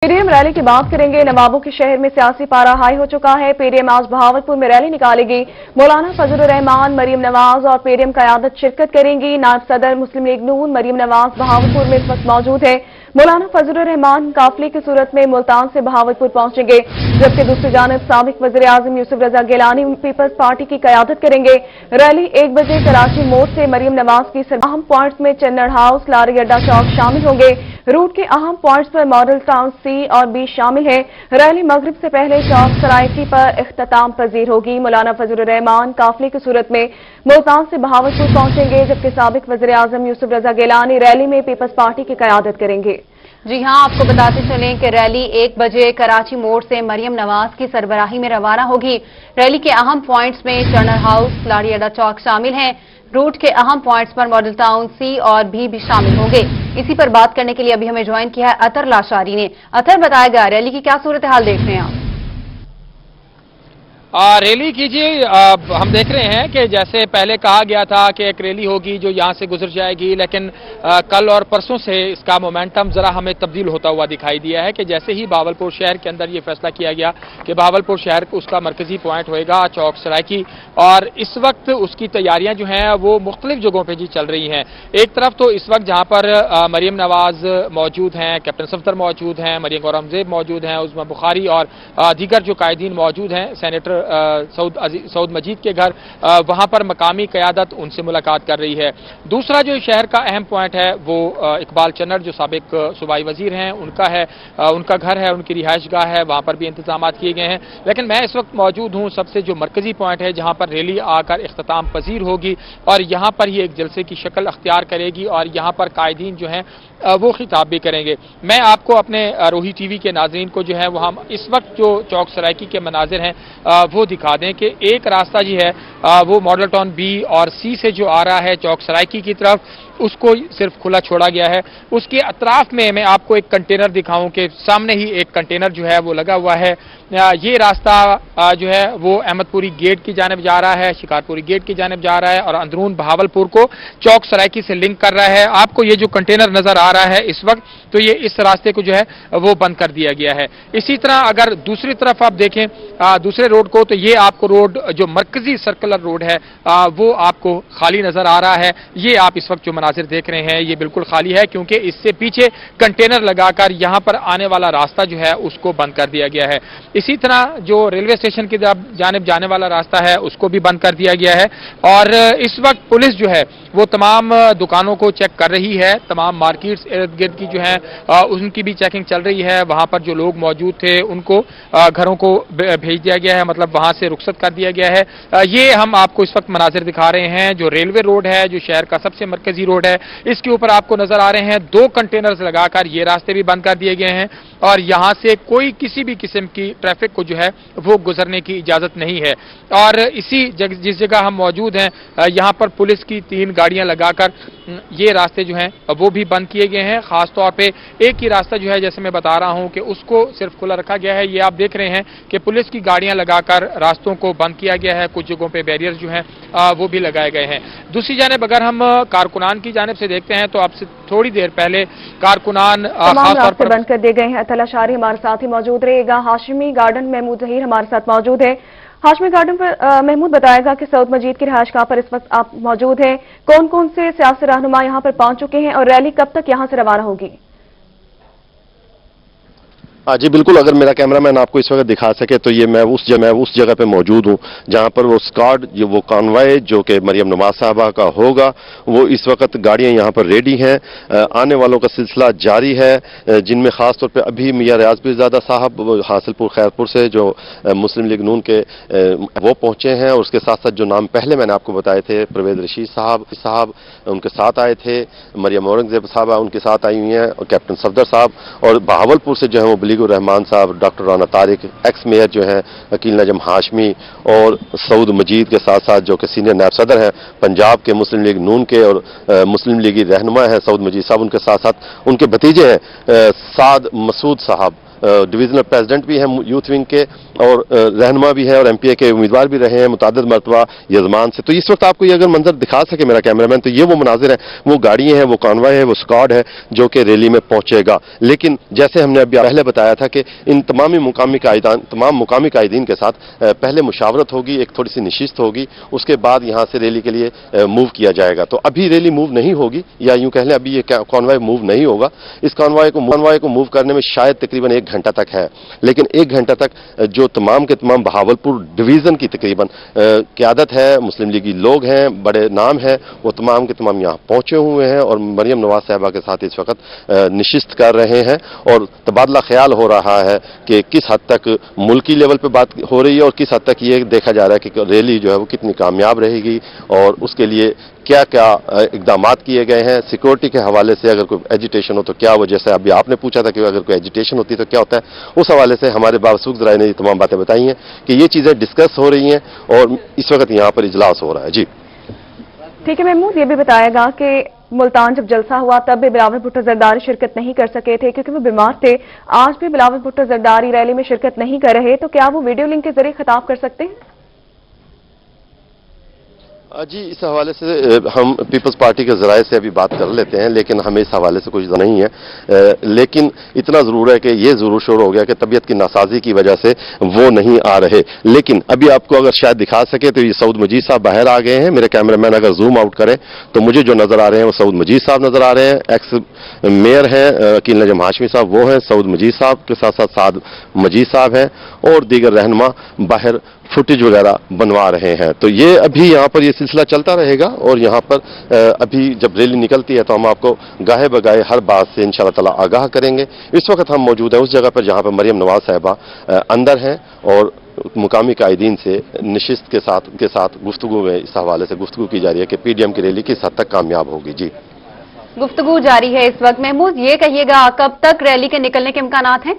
PDM rally की बात करेंगे। नवाबों के शहर में सियासी पारा हाई हो चुका है। पीडीएम आज बहावलपुर में रैली निकालेगी। मौलाना फजलुर रहमान, मरियम नवाज और पीडीएम क़यादत शिरकत करेंगी। नायब सदर मुस्लिम लीग नून मरियम नवाज बहावलपुर में इस वक्त मौजूद है। मौलाना फजलुर रहमान काफिले की सूरत में मुल्तान से बहावलपुर पहुंचेंगे, जबकि दूसरी जानब साबिक वज़ीर आज़म यूसुफ रजा गिलानी पीपल्स पार्टी की क़यादत करेंगे। रैली 1 बजे कराची मोड़ से मरियम नवाज की अहम पॉइंट्स में चन्नड़ हाउस, लारी अड्डा चौक शामिल होंगे। रूट के अहम पॉइंट्स पर मॉडल टाउन सी और बी शामिल है। रैली मगरिब से पहले चौक सरायकी पर इख्तिताम पजीर होगी। मौलाना फजलुर रहमान काफिले की सूरत में मुल्तान से बहावलपुर पहुंचेंगे, जबकि साबिक वज़ीर आज़म यूसुफ रजा गिलानी रैली में पीपल्स पार्टी की क़यादत करेंगे। जी हां, आपको बताते चलें कि रैली 1 बजे कराची मोड़ से मरियम नवाज की सरबराही में रवाना होगी। रैली के अहम पॉइंट्स में चन्नड़ हाउस, लारी अड्डा चौक शामिल हैं। रूट के अहम पॉइंट्स पर मॉडल टाउन सी और भी शामिल होंगे। इसी पर बात करने के लिए अभी हमें ज्वाइन किया है अतर लाशारी ने। अतर, बताएगा रैली की क्या सूरत हाल देख रहे हैं आप? रैली कीजिए। हम देख रहे हैं कि जैसे पहले कहा गया था कि एक रैली होगी जो यहां से गुजर जाएगी, लेकिन कल और परसों से इसका मोमेंटम जरा हमें तब्दील होता हुआ दिखाई दिया है कि जैसे ही बहावलपुर शहर के अंदर ये फैसला किया गया कि बहावलपुर शहर उसका मरकजी पॉइंट होएगा चौक सरायकी, और इस वक्त उसकी तैयारियां जो हैं वो मुख्तलिफ जगहों पर जी चल रही हैं। एक तरफ तो इस वक्त जहां पर मरियम नवाज मौजूद हैं, कैप्टन सफदर मौजूद हैं, मरियम औरंगजेब मौजूद हैं, उस्मा बुखारी और दीगर जो कायदीन मौजूद हैं, सेनेटर सऊद मजीद के घर, वहां पर मकामी क़यादत उनसे मुलाकात कर रही है। दूसरा जो शहर का अहम पॉइंट है वो इकबाल चन्नड़ जो साबिक सूबाई वजीर हैं उनका है, उनका घर है, उनकी रिहाइश गाह है, वहां पर भी इंतजाम किए गए हैं। लेकिन मैं इस वक्त मौजूद हूं सबसे जो मरकजी पॉइंट है जहां पर रैली आकर इख्तिताम पजीर होगी और यहां पर ही एक जलसे की शक्ल अख्तियार करेगी और यहां पर कायदीन जो हैं वो खिताब भी करेंगे। मैं आपको अपने रोही टीवी के नाजरीन को जो है वो हम इस वक्त जो चौक सरायकी के मनाजिर हैं वो दिखा दें कि एक रास्ता जी है वो मॉडल टाउन बी और सी से जो आ रहा है चौक सरायकी की तरफ, उसको सिर्फ खुला छोड़ा गया है। उसके अतराफ में मैं आपको एक कंटेनर दिखाऊं कि सामने ही एक कंटेनर जो है वो लगा हुआ है। ये रास्ता जो है वो अहमदपुरी गेट की जानिब जा रहा है, शिकारपुरी गेट की जानिब जा रहा है और अंदरून बहावलपुर को चौक सरायकी से लिंक कर रहा है। आपको ये जो कंटेनर नजर आ रहा है इस वक्त, तो ये इस रास्ते को जो है वो बंद कर दिया गया है। इसी तरह अगर दूसरी तरफ आप देखें दूसरे रोड को, तो ये आपको रोड जो मरकजी सर्कुलर रोड है वो आपको खाली नजर आ रहा है। ये आप इस वक्त जो मनाजिर देख रहे हैं ये बिल्कुल खाली है, क्योंकि इससे पीछे कंटेनर लगाकर यहां पर आने वाला रास्ता जो है उसको बंद कर दिया गया है। इसी तरह जो रेलवे स्टेशन की जानिब जाने वाला रास्ता है उसको भी बंद कर दिया गया है। और इस वक्त पुलिस जो है वो तमाम दुकानों को चेक कर रही है, तमाम मार्केट्स इर्द गिर्द की जो है उनकी भी चेकिंग चल रही है। वहां पर जो लोग मौजूद थे उनको घरों को भेज दिया गया है, मतलब वहां से रुखसत कर दिया गया है। ये हम आपको इस वक्त मनाजिर दिखा रहे हैं जो रेलवे रोड है, जो शहर का सबसे मरकजी रोड है, इसके ऊपर आपको नजर आ रहे हैं 2 कंटेनर्स लगाकर ये रास्ते भी बंद कर दिए गए हैं और यहां से कोई किसी भी किस्म की ट्रैफिक को जो है वो गुजरने की इजाजत नहीं है। और इसी जिस जगह हम मौजूद हैं यहां पर पुलिस की 3 गाड़ियां लगाकर ये रास्ते जो हैं वो भी बंद किए गए हैं। खासतौर पे एक ही रास्ता जो है, जैसे मैं बता रहा हूं कि उसको सिर्फ खुला रखा गया है। ये आप देख रहे हैं कि पुलिस की गाड़ियां लगाकर रास्तों को बंद किया गया है। कुछ जगहों पे बैरियर्स जो हैं वो भी लगाए गए हैं। दूसरी जानिब अगर हम कारकुनान की जानिब से देखते हैं तो आपसे थोड़ी देर पहले कारकुनान खासतौर पर बंद कर दिए गए हैं। अतला शारी हमारे साथ ही मौजूद रहेगा। हाशमी गार्डन महमूद जहीर हमारे साथ मौजूद है। हाशमी गार्डन पर महमूद बताएगा कि सऊद मजीद की रिहाइश गाह पर इस वक्त आप मौजूद हैं। कौन कौन से सियासी रहनुमा यहाँ पर पहुंच चुके हैं और रैली कब तक यहाँ से रवाना होगी? जी बिल्कुल, अगर मेरा कैमरामैन आपको इस वक्त दिखा सके तो ये मैं उस जगह पे मौजूद हूँ जहाँ पर वो स्क्वाड वो कॉन्वॉय जो कि मरियम नवाज साहबा का होगा, वो इस वक्त गाड़ियाँ यहाँ पर रेडी हैं। आने वालों का सिलसिला जारी है, जिनमें खास तौर पे अभी मियां रियाज बिरज़ादा साहब हासिलपुर खैरपुर से जो मुस्लिम लीग नून के वो पहुँचे हैं, और उसके साथ साथ जो नाम पहले मैंने आपको बताए थे परवेज रशीद साहब उनके साथ आए थे, मरियम औरंगजेब साहबा उनके साथ आई हुई हैं, और कैप्टन सफदर साहब, और बहावलपुर से जो है वो रहमान साहब, doctor Rana Tariq, x mayor जो हैं वकील नजम हाशमी, और सऊद मजीद के साथ साथ जो कि सीनियर नायब सदर हैं पंजाब के मुस्लिम लीग नून के और मुस्लिम लीगी रहनुमा हैं सऊद मजीद साहब, उनके साथ साथ उनके भतीजे हैं साद मसूद साहब, डिविजनल प्रेसिडेंट भी हैं यूथ विंग के, और रहनुमा भी हैं, और एमपीए के उम्मीदवार भी रहे हैं मुतअद्दिद मरतबा यजमान से। तो इस वक्त आपको ये अगर मंजर दिखा सके मेरा कैमरामैन, तो ये वो मनाजिर है, वो गाड़ियां हैं, वो कॉन्वॉय है, वो स्क्वाड है जो कि रैली में पहुंचेगा। लेकिन जैसे हमने अभी पहले बताया था कि इन तमाम मुकामी कायदीन के साथ पहले मुशावरत होगी, एक थोड़ी सी नशिस्त होगी, उसके बाद यहां से रैली के लिए मूव किया जाएगा। तो अभी रैली मूव नहीं होगी, या यूं कह लें अभी ये कॉन्वॉय मूव नहीं होगा। इस कॉन्वॉय को मूव करने में शायद तकरीबन 1 घंटा तक है, लेकिन 1 घंटा तक जो तमाम के तमाम बहावलपुर डिवीजन की तकरीबन क़यादत है, मुस्लिम लीगी लोग हैं, बड़े नाम हैं, वो तमाम के तमाम यहाँ पहुंचे हुए हैं और मरियम नवाज साहिबा के साथ इस वक्त नशिस्त कर रहे हैं। और तबादला ख्याल हो रहा है कि किस हद तक मुल्की लेवल पे बात हो रही है और किस हद तक ये देखा जा रहा है कि रैली जो है वो कितनी कामयाब रहेगी, और उसके लिए क्या क्या इकदाम किए गए हैं। सिक्योरिटी के हवाले से अगर कोई एजिटेशन हो तो क्या हो, जैसे अभी आपने पूछा था कि अगर कोई एजिटेशन होती तो क्या होता है, उस हवाले से हमारे बावसूख ज़राए ने ये तमाम बातें बताई हैं कि ये चीज़ें डिस्कस हो रही हैं और इस वक्त यहाँ पर इजलास हो रहा है। जी ठीक है महमूद, ये भी बताएगा कि मुल्तान जब जलसा हुआ तब भी बिलावल भुट्टो जरदारी शिरकत नहीं कर सके थे क्योंकि वो बीमार थे। आज भी बिलावल भुट्टो जरदारी रैली में शिरकत नहीं कर रहे, तो क्या वो वीडियो लिंक के जरिए खिताब कर सकते हैं? जी, इस हवाले से हम पीपल्स पार्टी के ज़राए से अभी बात कर लेते हैं, लेकिन हमें इस हवाले से कुछ नहीं है। लेकिन इतना ज़रूर है कि ये ज़रूर शोर हो गया कि तबीयत की नासाजी की वजह से वो नहीं आ रहे। लेकिन अभी आपको अगर शायद दिखा सके तो ये सऊद मजीद साहब बाहर आ गए हैं। मेरे कैमरामैन अगर जूम आउट करें तो मुझे जो नज़र आ रहे हैं वो सऊद मजीद साहब नज़र आ रहे हैं। एक्स मेयर हैं अकील नजम हाशमी साहब, वो हैं सऊद मजीद साहब के साथ साथ साद मजीद साहब हैं, और दीगर रहनुमा बाहर फुटेज वगैरह बनवा रहे हैं। तो ये अभी यहाँ पर ये सिलसिला चलता रहेगा, और यहाँ पर अभी जब रैली निकलती है तो हम आपको गाहे बगाहे हर बात से इंशाअल्लाह ताला आगाह करेंगे। इस वक्त हम मौजूद हैं उस जगह पर जहाँ पर मरियम नवाज साहिबा अंदर हैं, और मुकामी कायदीन से नशिस्त के साथ गुफ्तगू में इस हवाले से गुफ्तगू की जा रही है कि पीडीएम की रैली किस हद तक कामयाब होगी। जी, गुफ्तगू जारी है इस वक्त। महमूद, ये कहिएगा कब तक रैली के निकलने के इम्कानात हैं?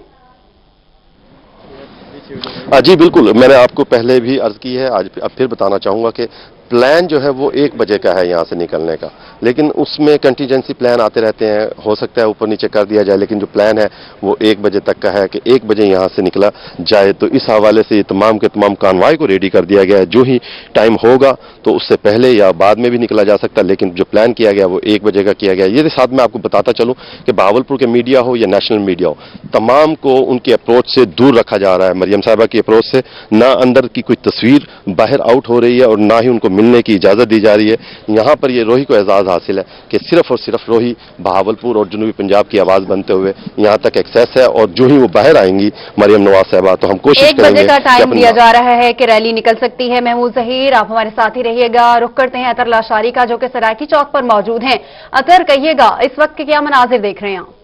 जी बिल्कुल, मैंने आपको पहले भी अर्ज की है, आज अब फिर बताना चाहूंगा कि प्लान जो है वो 1 बजे का है यहाँ से निकलने का, लेकिन उसमें कंटीजेंसी प्लान आते रहते हैं, हो सकता है ऊपर नीचे कर दिया जाए, लेकिन जो प्लान है वो 1 बजे तक का है कि 1 बजे यहाँ से निकला जाए। तो इस हवाले से ये तमाम के तमाम कानवाई को रेडी कर दिया गया है। जो ही टाइम होगा तो उससे पहले या बाद में भी निकला जा सकता है, लेकिन जो प्लान किया गया वो 1 बजे का किया गया। ये साथ में आपको बताता चलूँ कि बहावलपुर के मीडिया हो या नेशनल मीडिया हो, तमाम को उनकी अप्रोच से दूर रखा जा रहा है। मरियम साहिबा की अप्रोच से ना अंदर की कोई तस्वीर बाहर आउट हो रही है और ना ही उनको मिलने की इजाजत दी जा रही है। यहाँ पर ये रोही को एजाज हासिल है कि सिर्फ और सिर्फ रोही बहावलपुर और जनूबी पंजाब की आवाज बनते हुए यहाँ तक एक्सेस है, और जो ही वो बाहर आएंगी मरियम नवाज साहिबा तो हम कोशिश करेंगे। 1 बजे का टाइम दिया जा रहा है कि रैली निकल सकती है। महमूद ज़हीर, आप हमारे साथ ही रहिएगा। रुख करते हैं अतर लाशारी का, जो कि सराकी चौक पर मौजूद हैं। अतर, कहिएगा इस वक्त के क्या मनाजिर देख रहे हैं आप?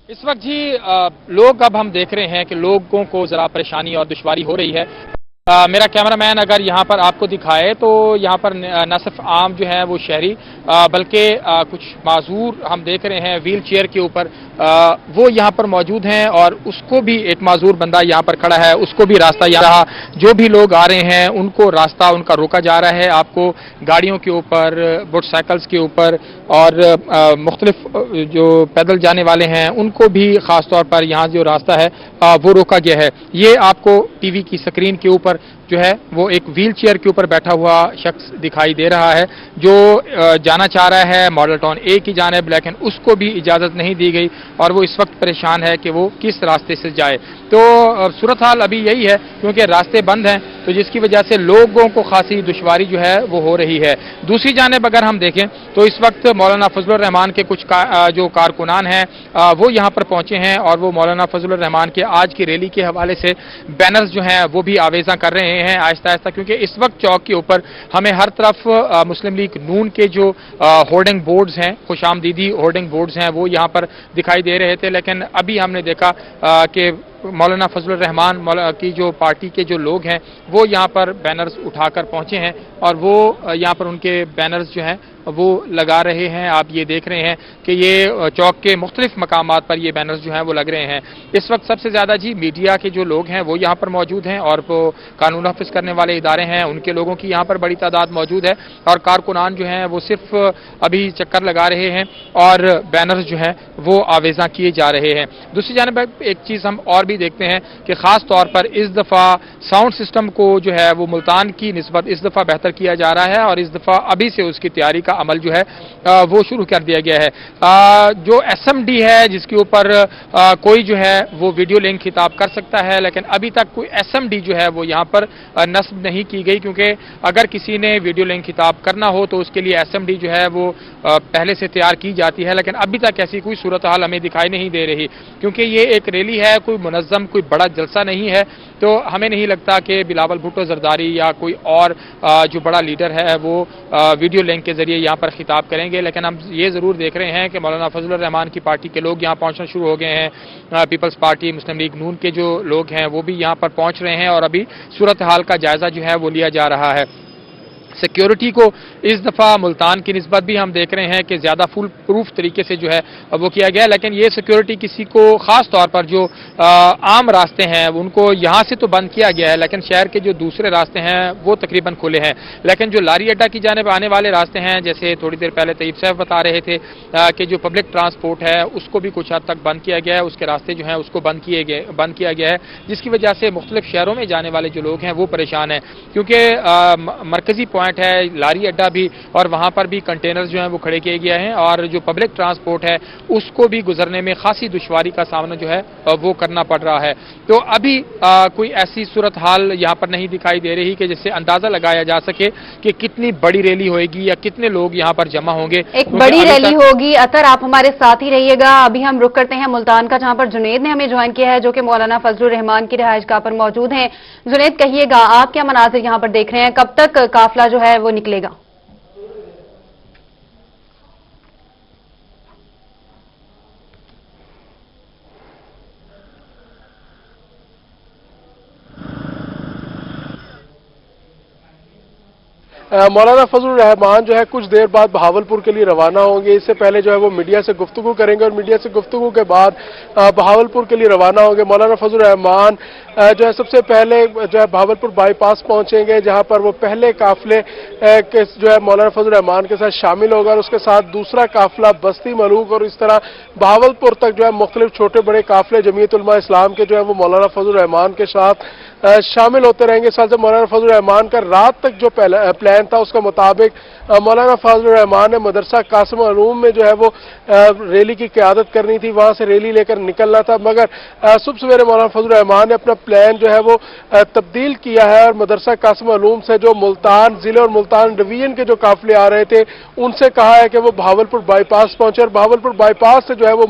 इस वक्त जी लोग अब हम देख रहे हैं कि लोगों को जरा परेशानी और दुश्वारी हो रही है। मेरा कैमरामैन अगर यहाँ पर आपको दिखाए तो यहाँ पर न सिर्फ आम जो है वो शहरी बल्कि कुछ माजूर हम देख रहे हैं व्हील चेयर के ऊपर, वो यहाँ पर मौजूद हैं, और उसको भी एक माजूर बंदा यहाँ पर खड़ा है, उसको भी रास्ता यहाँ, जो भी लोग आ रहे हैं उनको रास्ता उनका रोका जा रहा है। आपको गाड़ियों के ऊपर, मोटरसाइकिल्स के ऊपर और मुख्तलिफ जो पैदल जाने वाले हैं उनको भी खास तौर पर यहाँ जो रास्ता है वो रोका गया है। ये आपको टीवी की स्क्रीन के ऊपर जो है वो एक व्हील चेयर के ऊपर बैठा हुआ शख्स दिखाई दे रहा है जो जाना चाह रहा है मॉडल टाउन ए की जानिब, लेकिन उसको भी इजाज़त नहीं दी गई और वो इस वक्त परेशान है कि वो किस रास्ते से जाए। तो सूरत हाल अभी यही है क्योंकि रास्ते बंद हैं, तो जिसकी वजह से लोगों को खासी दुश्वारी जो है वो हो रही है। दूसरी जानिब अगर हम देखें तो इस वक्त मौलाना फजलुर रहमान के कुछ जो कारकुनान हैं वो यहाँ पर पहुंचे हैं और वो मौलाना फजलुर रहमान के आज की रैली के हवाले से बैनर्स जो हैं वो भी आवेज़ा कर रहे हैं आहिस्ता आहिस्ता, क्योंकि इस वक्त चौक के ऊपर हमें हर तरफ मुस्लिम लीग नून के जो होर्डिंग बोर्ड्स हैं, खुशामदीदी होर्डिंग बोर्ड्स हैं, वो यहाँ पर दिखाई दे रहे थे। लेकिन अभी हमने देखा कि मौलाना फजलुर रहमान की जो पार्टी के जो लोग हैं वो यहाँ पर बैनर्स उठाकर पहुंचे हैं और वो यहाँ पर उनके बैनर्स जो हैं वो लगा रहे हैं। आप ये देख रहे हैं कि ये चौक के मुख्तलिफ मकामात पर ये बैनर्स जो हैं वो लग रहे हैं। इस वक्त सबसे ज़्यादा जी मीडिया के जो लोग हैं वो यहाँ पर मौजूद हैं और वो कानून नाफिज करने वाले इदारे हैं उनके लोगों की यहाँ पर बड़ी तादाद मौजूद है और कारकुनान जो हैं वो सिर्फ अभी चक्कर लगा रहे हैं और बैनर्स जो हैं वो आवेज़ा किए जा रहे हैं। दूसरी जानिब एक चीज़ हम और भी देखते हैं कि ख़ास तौर पर इस दफ़ा साउंड सिस्टम को जो है वो मुल्तान की निस्बत इस दफ़ा बेहतर किया जा रहा है और इस दफ़ा अभी से उसकी तैयारी का अमल जो है वो शुरू कर दिया गया है। जो SMD है जिसके ऊपर कोई जो है वो वीडियो लिंक खिताब कर सकता है, लेकिन अभी तक कोई SMD जो है वो यहाँ पर नस्ब नहीं की गई, क्योंकि अगर किसी ने वीडियो लिंक खिताब करना हो तो उसके लिए SMD जो है वो पहले से तैयार की जाती है, लेकिन अभी तक ऐसी कोई सूरत हाल हमें दिखाई नहीं दे रही। क्योंकि ये एक रैली है, कोई मुनज़्ज़म कोई बड़ा जलसा नहीं है, तो हमें नहीं लगता कि बिलावल भुट्टो जरदारी या कोई और जो बड़ा लीडर है वो वीडियो लिंक के जरिए यहाँ पर खिताब करेंगे। लेकिन हम ये ज़रूर देख रहे हैं कि मौलाना फजलुर रहमान की पार्टी के लोग यहाँ पहुँचना शुरू हो गए हैं। पीपल्स पार्टी, मुस्लिम लीग नून के जो लोग हैं वो भी यहाँ पर पहुँच रहे हैं और अभी सूरत हाल का जायज़ा जो है वो लिया जा रहा है। सिक्योरिटी को इस दफ़ा मुल्तान की निस्बत भी हम देख रहे हैं कि ज़्यादा फुल प्रूफ तरीके से जो है वो किया गया है, लेकिन ये सिक्योरिटी किसी को ख़ास तौर पर जो आम रास्ते हैं उनको यहाँ से तो बंद किया गया है, लेकिन शहर के जो दूसरे रास्ते हैं वो तकरीबन खुले हैं। लेकिन जो लारी अड्डा की जानिब आने वाले रास्ते हैं, जैसे थोड़ी देर पहले तैयब साहब बता रहे थे कि जो पब्लिक ट्रांसपोर्ट है उसको भी कुछ हद तक बंद किया गया है, उसके रास्ते जो हैं उसको बंद किया गया है, जिसकी वजह से मुख्तलिफ शहरों में जाने वाले जो लोग हैं वो परेशान हैं। क्योंकि मरकजी पॉइंट है लारी अड्डा भी और वहां पर भी कंटेनर्स जो हैं वो खड़े किए गए हैं और जो पब्लिक ट्रांसपोर्ट है उसको भी गुजरने में खासी दुश्वारी का सामना जो है वो करना पड़ रहा है। तो अभी कोई ऐसी सूरत हाल यहाँ पर नहीं दिखाई दे रही कि जिससे अंदाजा लगाया जा सके कि कितनी बड़ी रैली होगी या कितने लोग यहाँ पर जमा होंगे। एक बड़ी रैली होगी। अतर, आप हमारे साथ ही रहिएगा। अभी हम रुक करते हैं मुल्तान का, जहां पर जुनेद ने हमें ज्वाइन किया है जो कि मौलाना फजलुर रहमान की रिहाइशगाह पर मौजूद हैं। जुनेद, कहिएगा आप क्या मनाजिर यहाँ पर देख रहे हैं, कब तक काफिला जो है वो निकलेगा? मौलाना फजलुर रहमान जो है कुछ देर बाद बहावलपुर के लिए रवाना होंगे। इससे पहले जो है वो मीडिया से गुफ्तगू करेंगे और मीडिया से गुफ्तगू के बाद बहावलपुर के लिए रवाना होंगे। मौलाना फजलुर रहमान जो है सबसे पहले जो है बहावलपुर बाईपास पहुंचेंगे, जहां पर वो पहले काफिले के जो है मौलाना फजलुर रहमान के साथ शामिल होगा और उसके साथ दूसरा काफिला बस्ती मलूक और इस तरह बहावलपुर तक जो है मुख्तलिफ छोटे बड़े काफिले जमीयत उलमा इस्लाम के जो है वो मौलाना फजलुर रहमान के साथ शामिल होते रहेंगे। साथ ही मौलाना फजलुर रहमान का रात तक जो प्लान था उसके मुताबिक मौलाना फजलुर रहमान ने मदरसा कासिम अलूम में जो है वो रैली की क़यादत करनी थी, वहां से रैली लेकर निकलना था, मगर सुबह सवेरे मौलाना फजलुर रहमान ने अपना प्लान जो है वो तब्दील किया है और मदरसा कासिम अलूम से जो मुल्तान जिले और मुल्तान डिवीजन के जो काफिले आ रहे थे उनसे कहा है कि वो बहावलपुर बाईपास पहुंचे और बहावलपुर बाईपास से जो है वो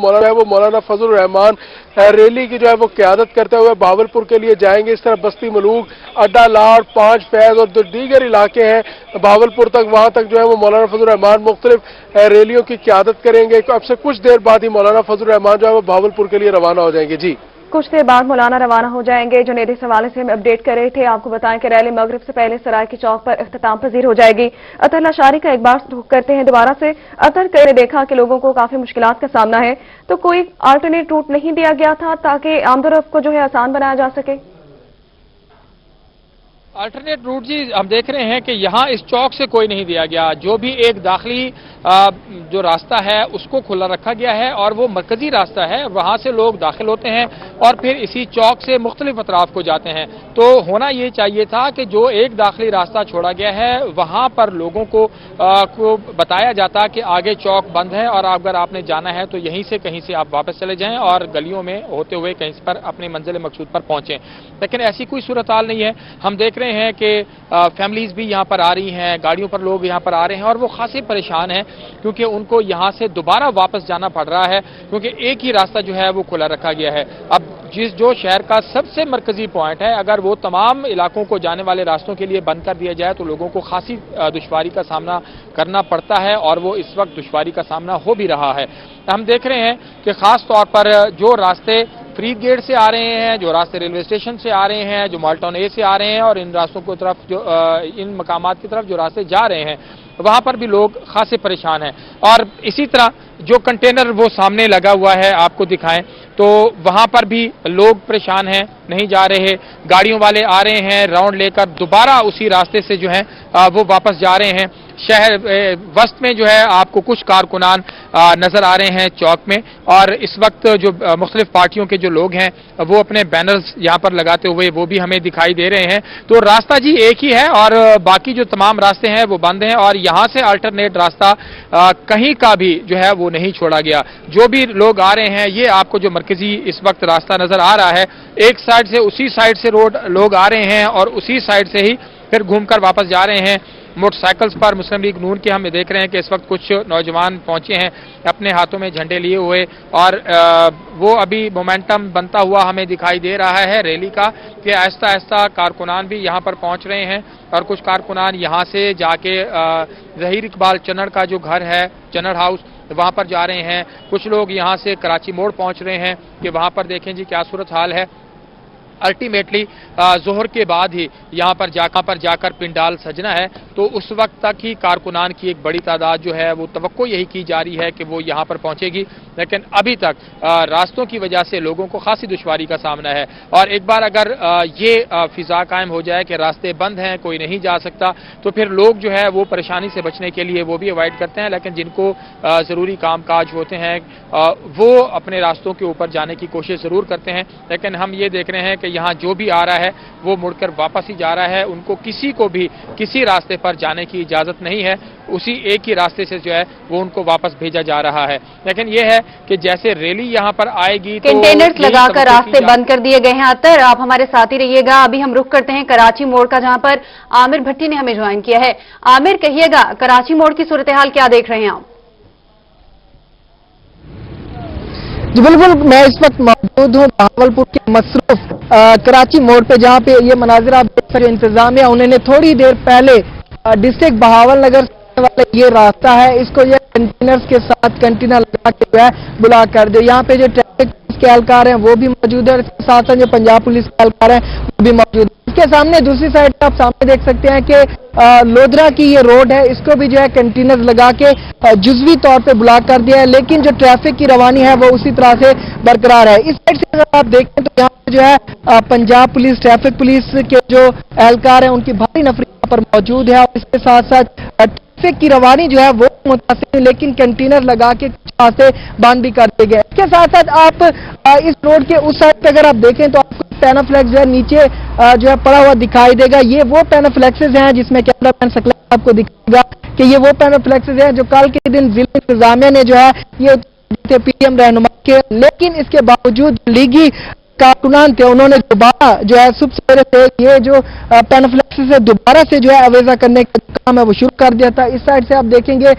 मौलाना फजलुर रहमान रैली की जो है वो क़यादत करते हुए बहावलपुर के लिए जाएंगे। इस तरह बस्ती मलूक, अड्डा लाड़, 5 फैज और जो दीगर इलाके हैं बहावलपुर तक, वहां तक जो है वो मौलाना फजलुर रहमान मुख्तलिफ रैलियों की क़यादत करेंगे। अब से कुछ देर बाद ही मौलाना फजलुर रहमान जो है वो बहावलपुर के लिए रवाना हो जाएंगे। जी, कुछ देर बाद मौलाना रवाना हो जाएंगे। जो इस हवाले से हम अपडेट कर रहे थे, आपको बताएं कि रैली मगरिब से पहले सराय की चौक पर इख्तिताम पजीर हो जाएगी। अतर लाशारी का एक बार रुख करते हैं दोबारा से। अतर, कई ने देखा कि लोगों को काफी मुश्किलात का सामना है, तो कोई अल्टरनेट रूट नहीं दिया गया था ताकि आमदोरफ्त को जो है आसान बनाया जा सके? अल्टरनेट रूट जी हम देख रहे हैं कि यहाँ इस चौक से कोई नहीं दिया गया। जो भी एक दाखिली जो रास्ता है उसको खुला रखा गया है और वो मरकजी रास्ता है, वहाँ से लोग दाखिल होते हैं और फिर इसी चौक से मुख्तलिफ अतराफ को जाते हैं। तो होना ये चाहिए था कि जो एक दाखिली रास्ता छोड़ा गया है वहाँ पर लोगों को बताया जाता कि आगे चौक बंद है और अगर आपने जाना है तो यहीं से कहीं से आप वापस चले जाएं और गलियों में होते हुए कहीं पर अपने मंजिल मकसूद पर पहुंचें। लेकिन ऐसी कोई सूरत हाल नहीं है। हम देख रहे हैं कि फैमिलीज भी यहाँ पर आ रही हैं, गाड़ियों पर लोग यहाँ पर आ रहे हैं और वो खासे परेशान हैं क्योंकि उनको यहाँ से दोबारा वापस जाना पड़ रहा है क्योंकि एक ही रास्ता जो है वो खुला रखा गया है। अब जो शहर का सबसे मरकजी पॉइंट है, अगर वो तमाम इलाकों को जाने वाले रास्तों के लिए बंद कर दिया जाए तो लोगों को खासी दुश्वारी का सामना करना पड़ता है और वो इस वक्त दुश्वारी का सामना हो भी रहा है। हम देख रहे हैं कि खास तौर पर जो रास्ते फरीद गेट से आ रहे हैं, जो रास्ते रेलवे स्टेशन से आ रहे हैं, जो माल्टाउन ए से आ रहे हैं और इन रास्तों की तरफ जो इन मकामात की तरफ जो रास्ते जा रहे हैं वहां पर भी लोग खासे परेशान हैं। और इसी तरह जो कंटेनर वो सामने लगा हुआ है आपको दिखाएं तो वहां पर भी लोग परेशान हैं, नहीं जा रहे, गाड़ियों वाले आ रहे हैं राउंड लेकर, दोबारा उसी रास्ते से जो है वो वापस जा रहे हैं। शहर वस्त में जो है आपको कुछ कारकुनान नजर आ रहे हैं चौक में, और इस वक्त जो मुख्तलिफ पार्टियों के जो लोग हैं वो अपने बैनर्स यहाँ पर लगाते हुए वो भी हमें दिखाई दे रहे हैं। तो रास्ता जी एक ही है और बाकी जो तमाम रास्ते हैं वो बंद हैं, और यहाँ से अल्टरनेट रास्ता कहीं का भी जो है वो नहीं छोड़ा गया। जो भी लोग आ रहे हैं, ये आपको जो मरकजी इस वक्त रास्ता नजर आ रहा है, एक साइड से उसी साइड से रोड लोग आ रहे हैं और उसी साइड से ही फिर घूमकर वापस जा रहे हैं। मोटरसाइकिल्स पर मुस्लिम लीग नून के हम देख रहे हैं कि इस वक्त कुछ नौजवान पहुंचे हैं अपने हाथों में झंडे लिए हुए, और वो अभी मोमेंटम बनता हुआ हमें दिखाई दे रहा है रैली का, कि आहिस्ता आहिस्ता कारकुनान भी यहाँ पर पहुंच रहे हैं। और कुछ कारकुनान यहाँ से जाके ज़हीर इकबाल चन्नड़ का जो घर है, चन्नड़ हाउस, वहाँ पर जा रहे हैं। कुछ लोग यहाँ से कराची मोड़ पहुँच रहे हैं कि वहाँ पर देखें जी क्या सूरत हाल है। अल्टीमेटली जोहर के बाद ही यहाँ पर जाकर पिंडाल सजना है, तो उस वक्त तक ही कारकुनान की एक बड़ी तादाद जो है वो तवक्को यही की जा रही है कि वो यहाँ पर पहुँचेगी, लेकिन अभी तक रास्तों की वजह से लोगों को खासी दुश्वारी का सामना है। और एक बार अगर ये फिजा कायम हो जाए कि रास्ते बंद हैं, कोई नहीं जा सकता, तो फिर लोग जो है वो परेशानी से बचने के लिए वो भी अवॉइड करते हैं, लेकिन जिनको ज़रूरी काम काज होते हैं वो अपने रास्तों के ऊपर जाने की कोशिश ज़रूर करते हैं। लेकिन हम ये देख रहे हैं कि यहाँ जो भी आ रहा है वो मुड़कर वापस ही जा रहा है, उनको किसी को भी किसी रास्ते पर जाने की इजाजत नहीं है, उसी एक ही रास्ते से जो है वो उनको वापस भेजा जा रहा है। लेकिन ये है कि जैसे रैली यहाँ पर आएगी तो कंटेनर्स लगाकर रास्ते बंद कर दिए गए हैं। अतर, आप हमारे साथ ही रहिएगा। अभी हम रुख करते हैं कराची मोड़ का, जहां पर आमिर भट्टी ने हमें ज्वाइन किया है। आमिर, कहिएगा कराची मोड़ की सूरत हाल क्या देख रहे हैं आप? जी बिल्कुल, मैं इस वक्त मौजूद हूँ बहावलपुर के मसरूफ कराची मोड़ पे, जहाँ पे ये मनाजिर आप देख सकते हैं। इंतजामिया उन्होंने थोड़ी देर पहले डिस्ट्रिक्ट बहावल नगर वाला ये रास्ता है, इसको ये कंटेनर्स के साथ कंटेनर लगा के जो है ब्लॉक कर दिया। यहाँ पे जो ट्रैफिक पुलिस के एहलकार हैं वो भी मौजूद है, इसके साथ साथ जो पंजाब पुलिस के एहलकार हैं वो भी मौजूद है। इसके सामने दूसरी साइड आप सामने देख सकते हैं कि लोधरा की ये रोड है, इसको भी जो है कंटेनर लगा के जुजवी तौर पे ब्लॉक कर दिया है, लेकिन जो ट्रैफिक की रवानी है वो उसी तरह से बरकरार है। इस साइड से अगर आप देखें तो यहाँ पे जो है पंजाब पुलिस, ट्रैफिक पुलिस के जो एहलकार हैं उनकी भारी नफरी यहाँ पर मौजूद है, और इसके साथ साथ ट्रैफिक की रवानी जो है वो मुतासिर, लेकिन कंटेनर लगा के कुछ रास्ते बंद भी कर दिए गए। इसके साथ साथ आप इस रोड के उस साइड पे अगर आप देखें तो आपको पैनाफ्लेक्स जो है नीचे जो है पड़ा हुआ दिखाई देगा। ये वो पैनाफ्लेक्सेस हैं जिसमें कैमरामैन सकला आपको दिखाएगा कि ये वो पैनाफ्लेक्सेस हैं जो कल के दिन जिला इंतजामिया ने जो है ये पीएम रहनुमा के, लेकिन इसके बावजूद लीगी कारकुनान थे, उन्होंने दोबारा जो है सुबह सवेरे से ये जो पैनाफ्लेक्सेस है दोबारा से जो है अवेजा करने का काम है वो शुरू कर दिया था। इस साइड से आप देखेंगे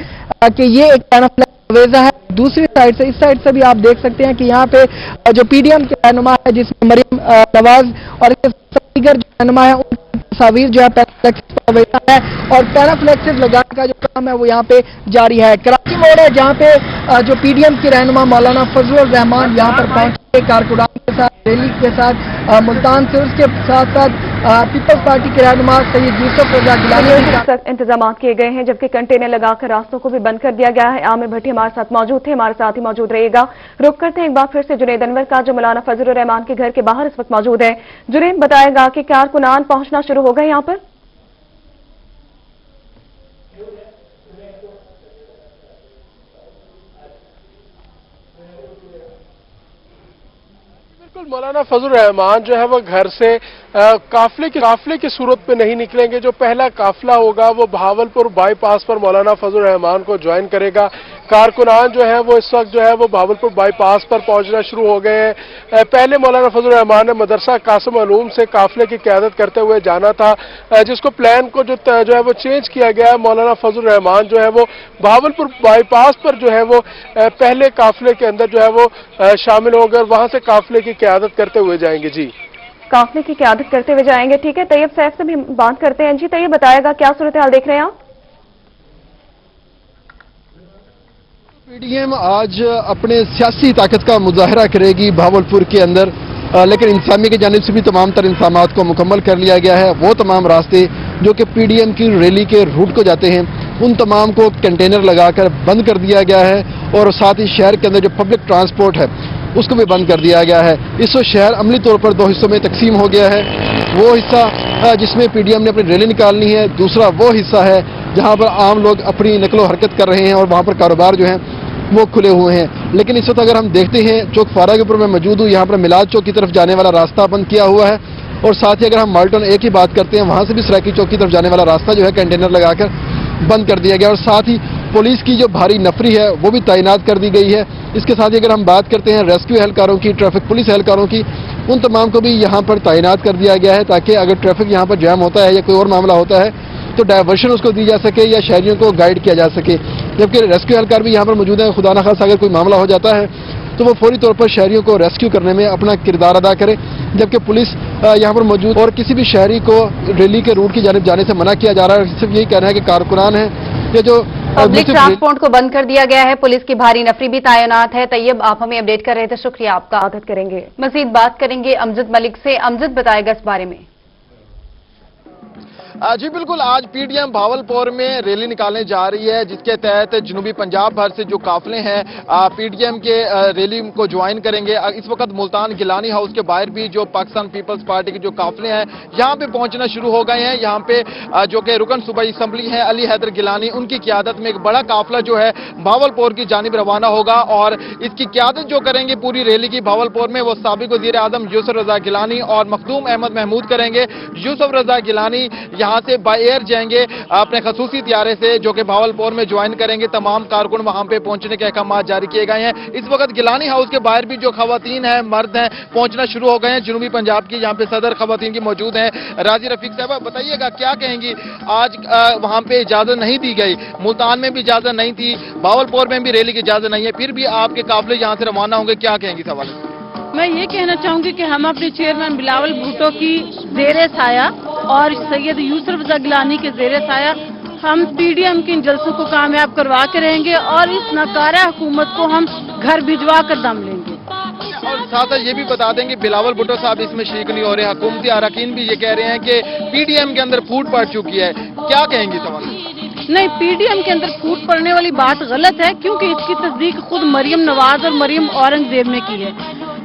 कि ये एक पैनाफ्लेक्स अवेजा है। दूसरी साइड से, इस साइड से भी आप देख सकते हैं कि यहाँ पे जो पीडीएम के रहनुमा है जिसमें मरियम नवाज और दीगर जो रहनुमा है उनकी तस्वीर जो है पैनाफ्लेक्स पर अवेजा है, और पैनाफ्लेक्सेस लगाने का जो काम है वो यहाँ पे जारी है। कराची मोड़ है जहाँ पे जो पीडीएम के रहनुमा मौलाना फजलुर रहमान यहाँ पर पहुंचे कारकुनान के साथ, रैली के साथ मुल्तान से, उसके साथ साथ पीपल्स पार्टी के रहनुमा सैयद यूसुफ रजा गिलानी सख्त इंतजाम किए गए हैं, जबकि कंटेनर लगाकर रास्तों को भी बंद कर दिया गया है। आमिर भट्टी हमारे साथ मौजूद थे, हमारे साथ ही मौजूद रहेगा। रुक करते हैं एक बार फिर से जुनैद अनवर का, जो मौलाना फजलुर रहमान के घर के बाहर इस वक्त मौजूद है। जुनैद, बताएगा कि कारकुनान पहुंचना शुरू हो गए यहाँ पर? मौलाना फजलुर रहमान जो है वो घर से काफले की सूरत पे नहीं निकलेंगे। जो पहला काफला होगा वो बहावलपुर बाईपास पर मौलाना फजलुर रहमान को ज्वाइन करेगा। कारकुनान जो है वो इस वक्त जो है वो बहावलपुर बाईपास पर पहुंचना शुरू हो गए हैं। पहले मौलाना फजलुर रहमान ने मदरसा कासिम अलूम से काफले की क़यादत करते हुए जाना था, जिसको प्लान को जो है वो चेंज किया गया है। मौलाना फजलुर रहमान जो है वो बहावलपुर बाईपास पर जो है वो पहले काफले के अंदर जो है वो शामिल होंगे और वहां से काफले की क़यादत करते हुए जाएंगे। जी, काफले की क़यादत करते हुए जाएंगे, ठीक है। तैयब सैफ से भी बात करते हैं। जी तैयब, बताएगा क्या सूरत हाल देख रहे हैं आप? पीडीएम आज अपने सियासी ताकत का मुजाहरा करेगी बहावलपुर के अंदर, लेकिन इंतजामिया की जानिब से भी तमाम तर इंतजामात को मुकम्मल कर लिया गया है। वो तमाम रास्ते जो कि पीडीएम की रैली के रूट को जाते हैं उन तमाम को कंटेनर लगाकर बंद कर दिया गया है और साथ ही शहर के अंदर जो पब्लिक ट्रांसपोर्ट है उसको भी बंद कर दिया गया है। इस वक्त शहर अमली तौर पर 2 हिस्सों में तकसीम हो गया है। वो हिस्सा जिसमें पीडीएम ने अपनी रैली निकालनी है, दूसरा वो हिस्सा है जहां पर आम लोग अपनी नकलो हरकत कर रहे हैं और वहां पर कारोबार जो है वो खुले हुए हैं। लेकिन इस वक्त अगर हम देखते हैं चौक फारा के ऊपर मैं मौजूद हूँ, यहाँ पर मिलाद चौक की तरफ जाने वाला रास्ता बंद किया हुआ है और साथ ही अगर हम माल्टन ए की बात करते हैं वहाँ से भी सराकी चौक की तरफ जाने वाला रास्ता जो है कंटेनर लगाकर बंद कर दिया गया और साथ ही पुलिस की जो भारी नफरी है वो भी तैनात कर दी गई है। इसके साथ ही अगर हम बात करते हैं रेस्क्यू एहलकारों की, ट्रैफिक पुलिस एहलकारों की, उन तमाम को भी यहाँ पर तैनात कर दिया गया है ताकि अगर ट्रैफिक यहाँ पर जैम होता है या कोई और मामला होता है तो डायवर्शन उसको दी जा सके या शहरियों को गाइड किया जा सके। जबकि रेस्क्यू एहलकार भी यहाँ पर मौजूद है, खुदा न खासा अगर कोई मामला हो जाता है तो वो फौरी तौर पर शहरियों को रेस्क्यू करने में अपना किरदार अदा करे। जबकि पुलिस यहाँ पर मौजूद और किसी भी शहरी को रैली के रूट की जानिब जाने से मना किया जा रहा है। सिर्फ यही कहना है कि कारकुनान है ये जो पब्लिक ट्रांसपोर्ट को बंद कर दिया गया है, पुलिस की भारी नफरी भी तैनात है। तैयब, आप हमें अपडेट कर रहे थे, शुक्रिया आपका। आदत करेंगे, मजीद बात करेंगे अमजद मलिक से। अमजद, बताएगा इस बारे में। जी बिल्कुल, आज पीडीएम भावलपुर में रैली निकालने जा रही है जिसके तहत जनूबी पंजाब भर से जो काफले हैं पीडीएम के रैली को ज्वाइन करेंगे। इस वक्त मुल्तान गिलानी हाउस के बाहर भी जो पाकिस्तान पीपल्स पार्टी के जो काफले हैं यहाँ पे पहुंचना शुरू हो गए हैं। यहाँ पे जो कि रुकन सूबाई असम्बली है अली हैदर गिलानी, उनकी क़यादत में एक बड़ा काफला जो है भावलपुर की जानिब रवाना होगा और इसकी क़यादत जो करेंगे पूरी रैली की भावलपुर में वो साबिक वज़ीर आज़म यूसुफ रज़ा गिलानी और मखदूम अहमद महमूद करेंगे। यूसुफ रज़ा गिलानी यहाँ से बाय एयर जाएंगे अपने खसूसी त्यारे से जो कि भावलपुर में ज्वाइन करेंगे। तमाम कारकुन वहां पे पहुंचने के अहकाम जारी किए गए हैं। इस वक्त गिलानी हाउस के बाहर भी जो खवातीन हैं, मर्द हैं, पहुंचना शुरू हो गए हैं। जनूबी पंजाब की यहाँ पे सदर खवातीन की मौजूद हैं, राजी रफीक साहबा, बताइएगा क्या कहेंगी। आज वहां पे इजाजत नहीं दी गई, मुल्तान में भी इजाजत नहीं थी, भावलपुर में भी रैली की इजाजत नहीं है, फिर भी आपके काफिले यहाँ से रवाना होंगे, क्या कहेंगी इस हवाले से? मैं ये कहना चाहूंगी कि हम अपने चेयरमैन बिलावल भुट्टो की ज़ेरे साया और सैयद यूसुफ रज़ा गिलानी के ज़ेरे साया हम पीडीएम के इन जलसों को कामयाब करवा के रहेंगे और इस नाकारा हुकूमत को हम घर भिजवा कर दम लेंगे। और साथ ही ये भी बता देंगे बिलावल भुट्टो साहब इसमें शरीक नहीं हो रहे, हुकूमती अरकान भी ये कह रहे हैं कि पीडीएम के अंदर फूट पड़ चुकी है, क्या कहेंगी सवाल? नहीं, पीडीएम के अंदर फूट पड़ने वाली बात गलत है क्योंकि इसकी तस्दीक खुद मरियम नवाज और मरियम औरंगजेब ने की है।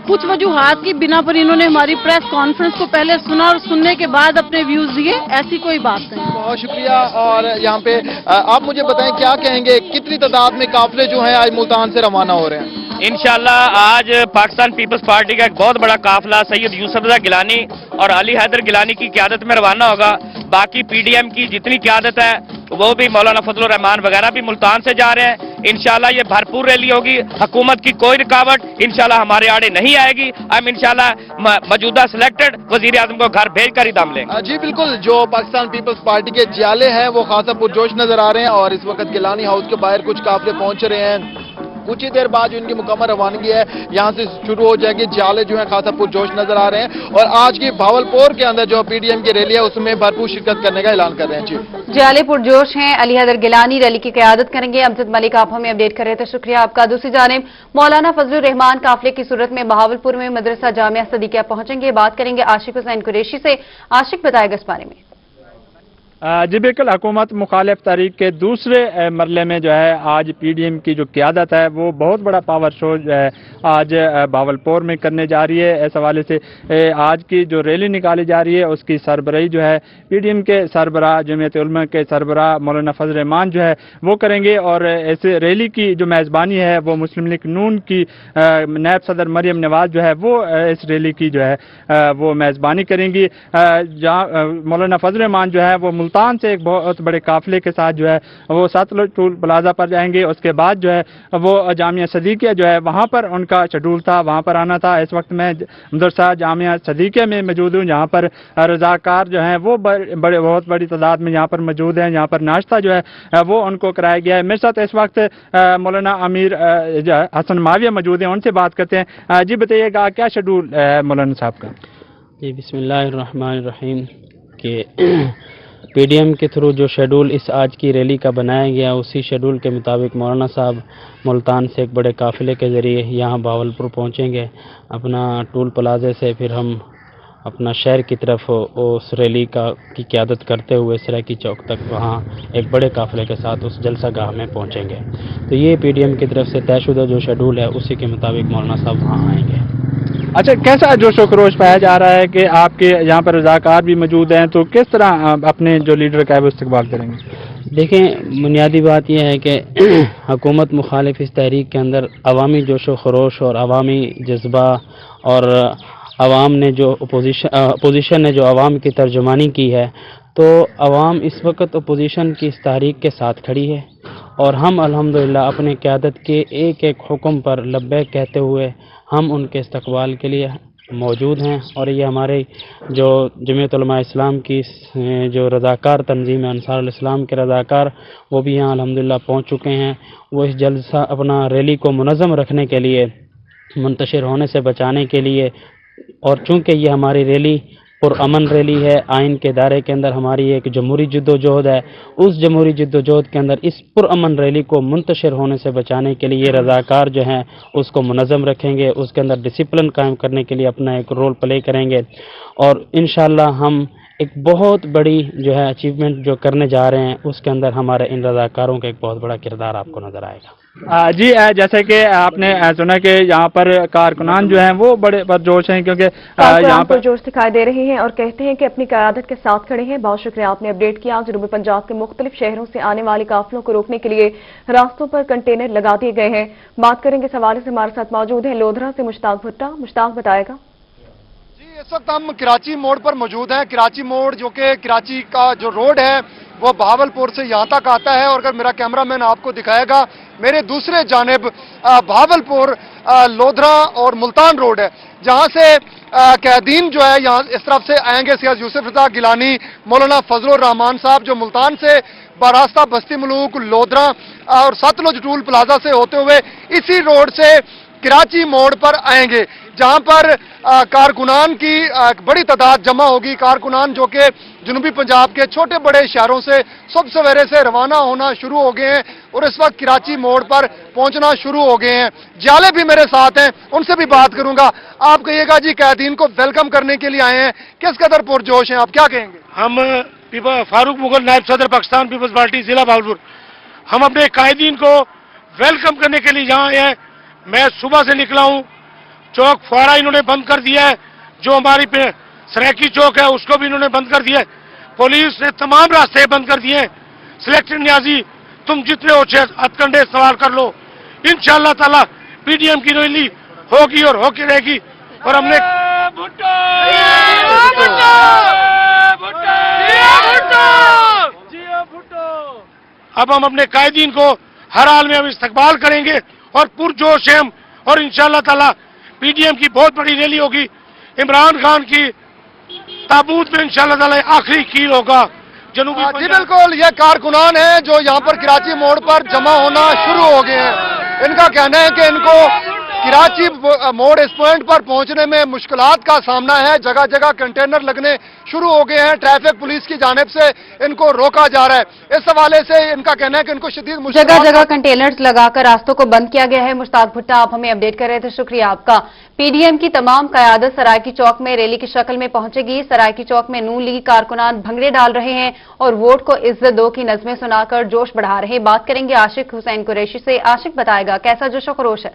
कुछ वजूहात की बिना पर इन्होंने हमारी प्रेस कॉन्फ्रेंस को पहले सुना और सुनने के बाद अपने व्यूज दिए, ऐसी कोई बात नहीं। बहुत शुक्रिया। और यहाँ पे आप मुझे बताएं क्या कहेंगे, कितनी तादाद में काफिले जो हैं आज मुल्तान से रवाना हो रहे हैं? इंशाल्लाह आज पाकिस्तान पीपल्स पार्टी का एक बहुत बड़ा काफिला सैयद यूसुफ रज़ा गिलानी और अली हैदर गिलानी की क़यादत में रवाना होगा। बाकी पीडीएम की जितनी क़यादत है वो भी मौलाना फजलुर रहमान वगैरह भी मुल्तान से जा रहे हैं। इंशाल्लाह ये भरपूर रैली होगी, हुकूमत की कोई रुकावट इंशाल्लाह हमारे आड़े नहीं आएगी। हम इंशाल्लाह मौजूदा सिलेक्टेड वजीर आजम को घर भेज कर ही दम लेंगे। जी बिल्कुल, जो पाकिस्तान पीपल्स पार्टी के जियाले हैं वो खासा पुरजोश नजर आ रहे हैं और इस वक्त गिलानी हाउस के बाहर कुछ काफिले पहुंच रहे हैं। कुछ ही देर बाद जो इनकी मुकम्मल रवानगी है यहाँ से शुरू हो जाएगी। जियाले जो है खासा पुरजोश नजर आ रहे हैं और आज की भावलपुर के अंदर जो पीडीएम की रैली है उसमें भरपूर शिरकत करने का ऐलान कर रहे हैं। जी जियाले पुरजोश हैं, अली हैदर गिलानी रैली की क़यादत करेंगे। अमजद मलिक, आप हमें अपडेट कर रहे थे, शुक्रिया आपका। दूसरी जानिब मौलाना फजलुर रहमान काफिले की सूरत में बहावलपुर में मदरसा जामिया सदीकिया पहुंचेंगे। बात करेंगे आशिक हुसैन कुरैशी से। आशिक, बताएगा इस बारे में। जी बिल्कुल, हुकूमत मुखालिफ तहरीक के दूसरे मरले में जो है आज पीडीएम की जो क़यादत है वो बहुत बड़ा पावर शो जो है आज भावलपुर में करने जा रही है। इस हवाले से आज की जो रैली निकाली जा रही है उसकी सरबराही जो है पीडीएम के सरबराह जमीयत उलमा के सरबराह मौलाना फजल रहमान जो है वो करेंगे और इस रैली की जो मेज़बानी है वो मुस्लिम लीग नून की नायब सदर मरियम नवाज जो है वो इस रैली की जो है वो मेज़बानी करेंगी। जहाँ मौलाना फजल रहमान जो है वो मुल्तान से एक बहुत बड़े काफिले के साथ जो है वो सतलुज टोल प्लाजा पर जाएंगे। उसके बाद जो है वो जामिया सदीकिया जो है वहाँ पर उनका शेड्यूल था, वहाँ पर आना था। इस वक्त मैं मदरसा जामिया सदीकिया में मौजूद हूँ जहाँ पर रजाकार जो हैं वो बहुत बड़ी तादाद में यहाँ पर मौजूद हैं। यहाँ पर नाश्ता जो है वो उनको कराया गया है। मेरे साथ इस वक्त मौलाना अमीर हसन माविया मौजूद हैं, उनसे बात करते हैं। जी बताइएगा क्या शेड्यूल मौलाना साहब का? जी बिस्मिल्लाहिर्रहमानिर्रहीम के पीडीएम के थ्रू जो शेड्यूल इस आज की रैली का बनाया गया उसी शेड्यूल के मुताबिक मौलाना साहब मुल्तान से एक बड़े काफ़िले के ज़रिए यहाँ भावलपुर पहुँचेंगे। अपना टोल प्लाजे से फिर हम अपना शहर की तरफ उस रैली की क़यादत करते हुए सराकी चौक तक वहाँ एक बड़े काफ़िले के साथ उस जलसा गाह में पहुँचेंगे। तो ये PDM की तरफ से तयशुदा जो शेड्यूल है उसी के मुताबिक मौलाना साहब वहाँ आएंगे। अच्छा, कैसा जोश व खरोश पाया जा रहा है कि आपके यहाँ पर रज़ाकार भी मौजूद हैं, तो किस तरह अपने जो लीडर का है वो इस्तकबाल करेंगे? देखें, बुनियादी बात यह है कि हुकूमत मुखालिफ इस तहरीक के अंदर अवामी जोश व खरोश और अवामी जज्बा और अवाम ने जो अपोजिशन ने जो अवाम की तर्जुमानी की है, तो अवाम इस वक्त अपोजिशन की इस तहरीक के साथ खड़ी है और हम अल्हम्दुलिल्लाह अपने क़यादत के एक एक हुक्म पर लब्बैक कहते हुए हम उनके इस्तकबाल के लिए मौजूद हैं। और ये हमारे जो जमीयत उलमा इस्लाम की जो रज़ाकार तंजीम है अंसारुल इस्लाम के रज़ाकार, वो भी यहाँ अल्हम्दुलिल्लाह पहुँच चुके हैं। वो इस जलसा अपना रैली को मुनज़्ज़म रखने के लिए, मुंतशिर होने से बचाने के लिए, और चूँकि ये हमारी रैली पुरअमन रैली है, आइन के दायरे के अंदर हमारी एक जमहूरी जद्दोजहद है, उस जमहूरी जद्दोजहद के अंदर इस पुरअमन रैली को मुंतशिर होने से बचाने के लिए रज़ाकार जो हैं उसको मुनज़्ज़म रखेंगे, उसके अंदर डिसिप्लिन कायम करने के लिए अपना एक रोल प्ले करेंगे और इंशाअल्लाह हम एक बहुत बड़ी जो है अचीवमेंट जो करने जा रहे हैं उसके अंदर हमारे इन रज़ाकारों का एक बहुत बड़ा किरदार आपको नज़र आएगा। जी, जैसे कि आपने सुना कि यहाँ पर कारकुनान जो हैं वो बड़े परजोश हैं, क्योंकि यहाँ पर जोश दिखाई दे रहे हैं और कहते हैं कि अपनी क़यादत के साथ खड़े हैं। बहुत शुक्रिया, आपने अपडेट किया। जनूबी पंजाब के मुख्तलिफ शहरों से आने वाले काफिलों को रोकने के लिए रास्तों पर कंटेनर लगा दिए गए हैं। बात करेंगे, इस हवाले से हमारे साथ मौजूद है लोधरा से मुश्ताक भुट्टा। मुश्ताक, बताएगा। इस वक्त हम कराची मोड़ पर मौजूद हैं। कराची मोड़ जो कि कराची का जो रोड है वो बहावलपुर से यहाँ तक आता है और अगर मेरा कैमरामैन आपको दिखाएगा, मेरे दूसरे जानिब बहावलपुर, लोधरा और मुल्तान रोड है, जहाँ से कैदीन जो है यहाँ इस तरफ से आएंगे। सैयद यूसुफ रज़ा गिलानी, मौलाना फजलुर रहमान साहब जो मुल्तान से बारास्ता बस्ती मलूक, लोधरा और सतलुज टूल प्लाजा से होते हुए इसी रोड से कराची मोड़ पर आएंगे, जहां पर कारकुनान की बड़ी तादाद जमा होगी। कारकुनान जो कि जनूबी पंजाब के छोटे बड़े शहरों से सुबह सवेरे से रवाना होना शुरू हो गए हैं और इस वक्त कराची मोड़ पर पहुंचना शुरू हो गए हैं। जाले भी मेरे साथ हैं, उनसे भी बात करूंगा। आप कहिएगा जी, कैदीन को वेलकम करने के लिए आए हैं, किस कदर पुरजोश हैं, आप क्या कहेंगे? हम फारूक मुगल, नायब सदर पाकिस्तान पीपल्स पार्टी जिला बहावलपुर, हम अपने कैदीन को वेलकम करने के लिए यहाँ आए हैं। मैं सुबह से निकला हूँ, चौक फुआरा इन्होंने बंद कर दिया है, जो हमारी सराकी चौक है उसको भी इन्होंने बंद कर दिया है। पुलिस ने तमाम रास्ते बंद कर दिए हैं। सिलेक्टेड न्याजी, तुम जितने हो हथकंडे सवार कर लो, इंशाअल्लाह ताला PDM की रैली होगी और होके रहेगी। और हमने अब हम अपने कायदीन को हर हाल में हम इस्तकबाल करेंगे और पुरजोश हैं हम, और इंशाअल्लाह ताला PDM की बहुत बड़ी रैली होगी। इमरान खान की ताबूत में इंशाअल्लाह ताला आखिरी कील होगा जनूबी। जी बिल्कुल, ये कारकुनान हैं जो यहाँ पर कराची मोड़ पर जमा होना शुरू हो गए हैं। इनका कहना है कि इनको कराची मोड़ इस पॉइंट पर पहुंचने में मुश्किलात का सामना है। जगह जगह कंटेनर लगने शुरू हो गए हैं, ट्रैफिक पुलिस की जानिब से इनको रोका जा रहा है। इस हवाले से इनका कहना है कि इनको शदीद जगह जगह कंटेनर्स लगाकर रास्तों को बंद किया गया है। मुश्ताक भुट्टा, आप हमें अपडेट कर रहे थे, शुक्रिया आपका। PDM की तमाम क़यादत सराकी चौक में रैली की शक्ल में पहुंचेगी। सराकी चौक में नून लीग कारकुनान भंगड़े डाल रहे हैं और वोट को इज्जत दो की नज़में सुनाकर जोश बढ़ा रहे हैं। बात करेंगे आशिक हुसैन कुरैशी से। आशिक, बताएगा कैसा जोश व खरोश है?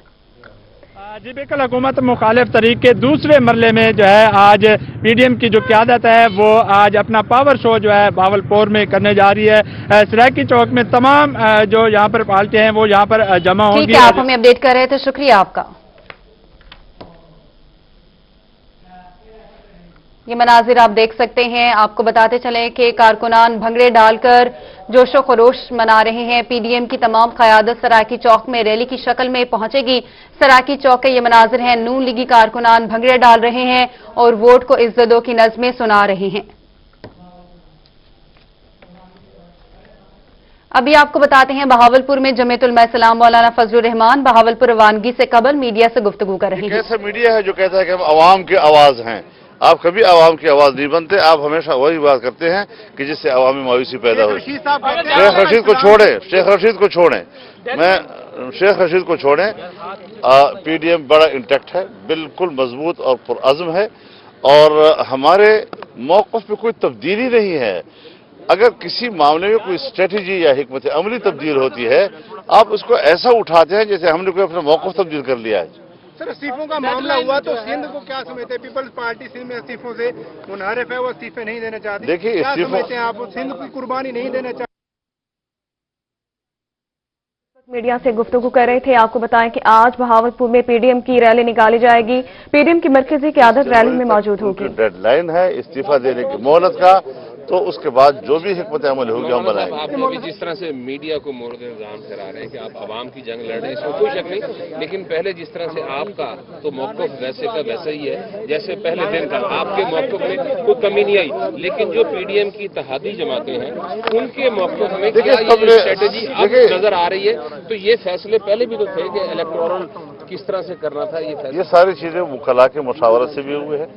जी बिल्कुल, हुकूमत मुखालिफ तरीक के दूसरे मरले में जो है आज PDM की जो क़यादत है वो आज अपना पावर शो जो है बहावलपुर में करने जा रही है। सराकी चौक में तमाम जो यहाँ पर पार्टियां हैं वो यहाँ पर जमा होंगी। ठीक है, आप हमें अपडेट कर रहे थे, शुक्रिया आपका। ये मनाजिर आप देख सकते हैं। आपको बताते चलें कि कारकुनान भंगड़े डालकर जोशो खरोश मना रहे हैं। PDM की तमाम क़यादत सराकी चौक में रैली की शक्ल में पहुंचेगी। सराकी चौक के ये मनाजिर हैं, नून लीगी कारकुनान भंगड़े डाल रहे हैं और वोट को इज्जत दो की नज़में सुना रहे हैं। अभी आपको बताते हैं बहावलपुर में जमीयत उलमा इस्लाम मौलाना फजलुर रहमान बहावलपुर रवानगी से कबल मीडिया से गुफ्तगू कर रहे हैं। कैसा मीडिया है जो कहता है कि हम आवाम की आवाज हैं? आप कभी आवाम की आवाज नहीं बनते, आप हमेशा वही बात करते हैं कि जिससे आवामी मायूसी पैदा हो। शेख रशीद को छोड़ें, शेख रशीद को छोड़ें, शेख रशीद को छोड़ें। PDM बड़ा इंटैक्ट है, बिल्कुल मजबूत और पुरअज़्म है اور ہمارے موقف پہ کوئی تبدیلی نہیں ہے. اگر کسی معاملے میں کوئی اسٹریٹجی یا حکمت عملی تبدیل ہوتی ہے آپ اس کو ایسا اٹھاتے ہیں جیسے ہم نے کوئی اپنا موقف تبدیل کر لیا ہے. سر استعفوں کا معاملہ ہوا تو سندھ کو کیا سمجھتے ہیں؟ پیپلز پارٹی سندھ میں استعفوں سے منحرف ہے, وہ استعفے نہیں دینا چاہتی. دیکھیے کیا سمجھتے ہیں آپ سندھ کی قربانی نہیں دینا چاہتے؟ میڈیا سے گفتگو کر رہے تھے. آپ کو بتائیں کہ آج بہاولپور میں پی ڈی ایم کی ریلی نکالی جائے گی. پی ڈی ایم کی مرکزی قیادت ریلی میں موجود ہوگی. ڈیڈ لائن ہے استعفیٰ دینے کی مہلت کا, تو اس کے بعد جو بھی حکمت عمل ہوگی ہم بنائیں گے. آپ ابھی جس طرح سے میڈیا کو مورد الزام ٹھہرا رہے ہیں کہ آپ عوام کی جنگ لڑ رہے ہیں, اس میں کوئی شک نہیں, لیکن پہلے جس طرح سے آپ کا تو موقف ویسے کا ویسا ہی ہے جیسے پہلے دن کا. آپ کے موقف میں کوئی کمی نہیں آئی, لیکن جو پی ڈی ایم کی اتحادی جماعتیں ہیں ان کے موقف میں کیا یہ اسٹریٹجی اب نظر آ رہی ہے؟ تو یہ فیصلے پہلے بھی تو تھے کہ الیکٹورل کس طرح سے کرنا تھا. یہ ساری چیزیں وکلاء کے مشاورت سے بھی ہوئے ہیں.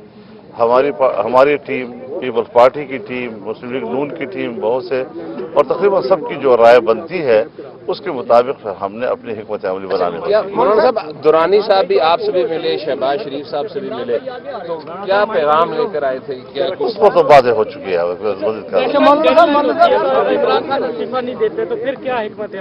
ہماری ٹیم, پیپلز پارٹی کی ٹیم, مسلم لیگ نون کی ٹیم, بہت سے, اور تقریباً سب کی جو رائے بنتی ہے اس کے مطابق ہم نے اپنی حکمت عملی بنانے کی. مولانا صاحب درانی صاحب بھی آپ سے بھی ملے, شہباز شریف صاحب سے بھی ملے, تو کیا پیغام لے کر آئے تھے؟ کیا اس پر تو باتیں ہو چکی ہے.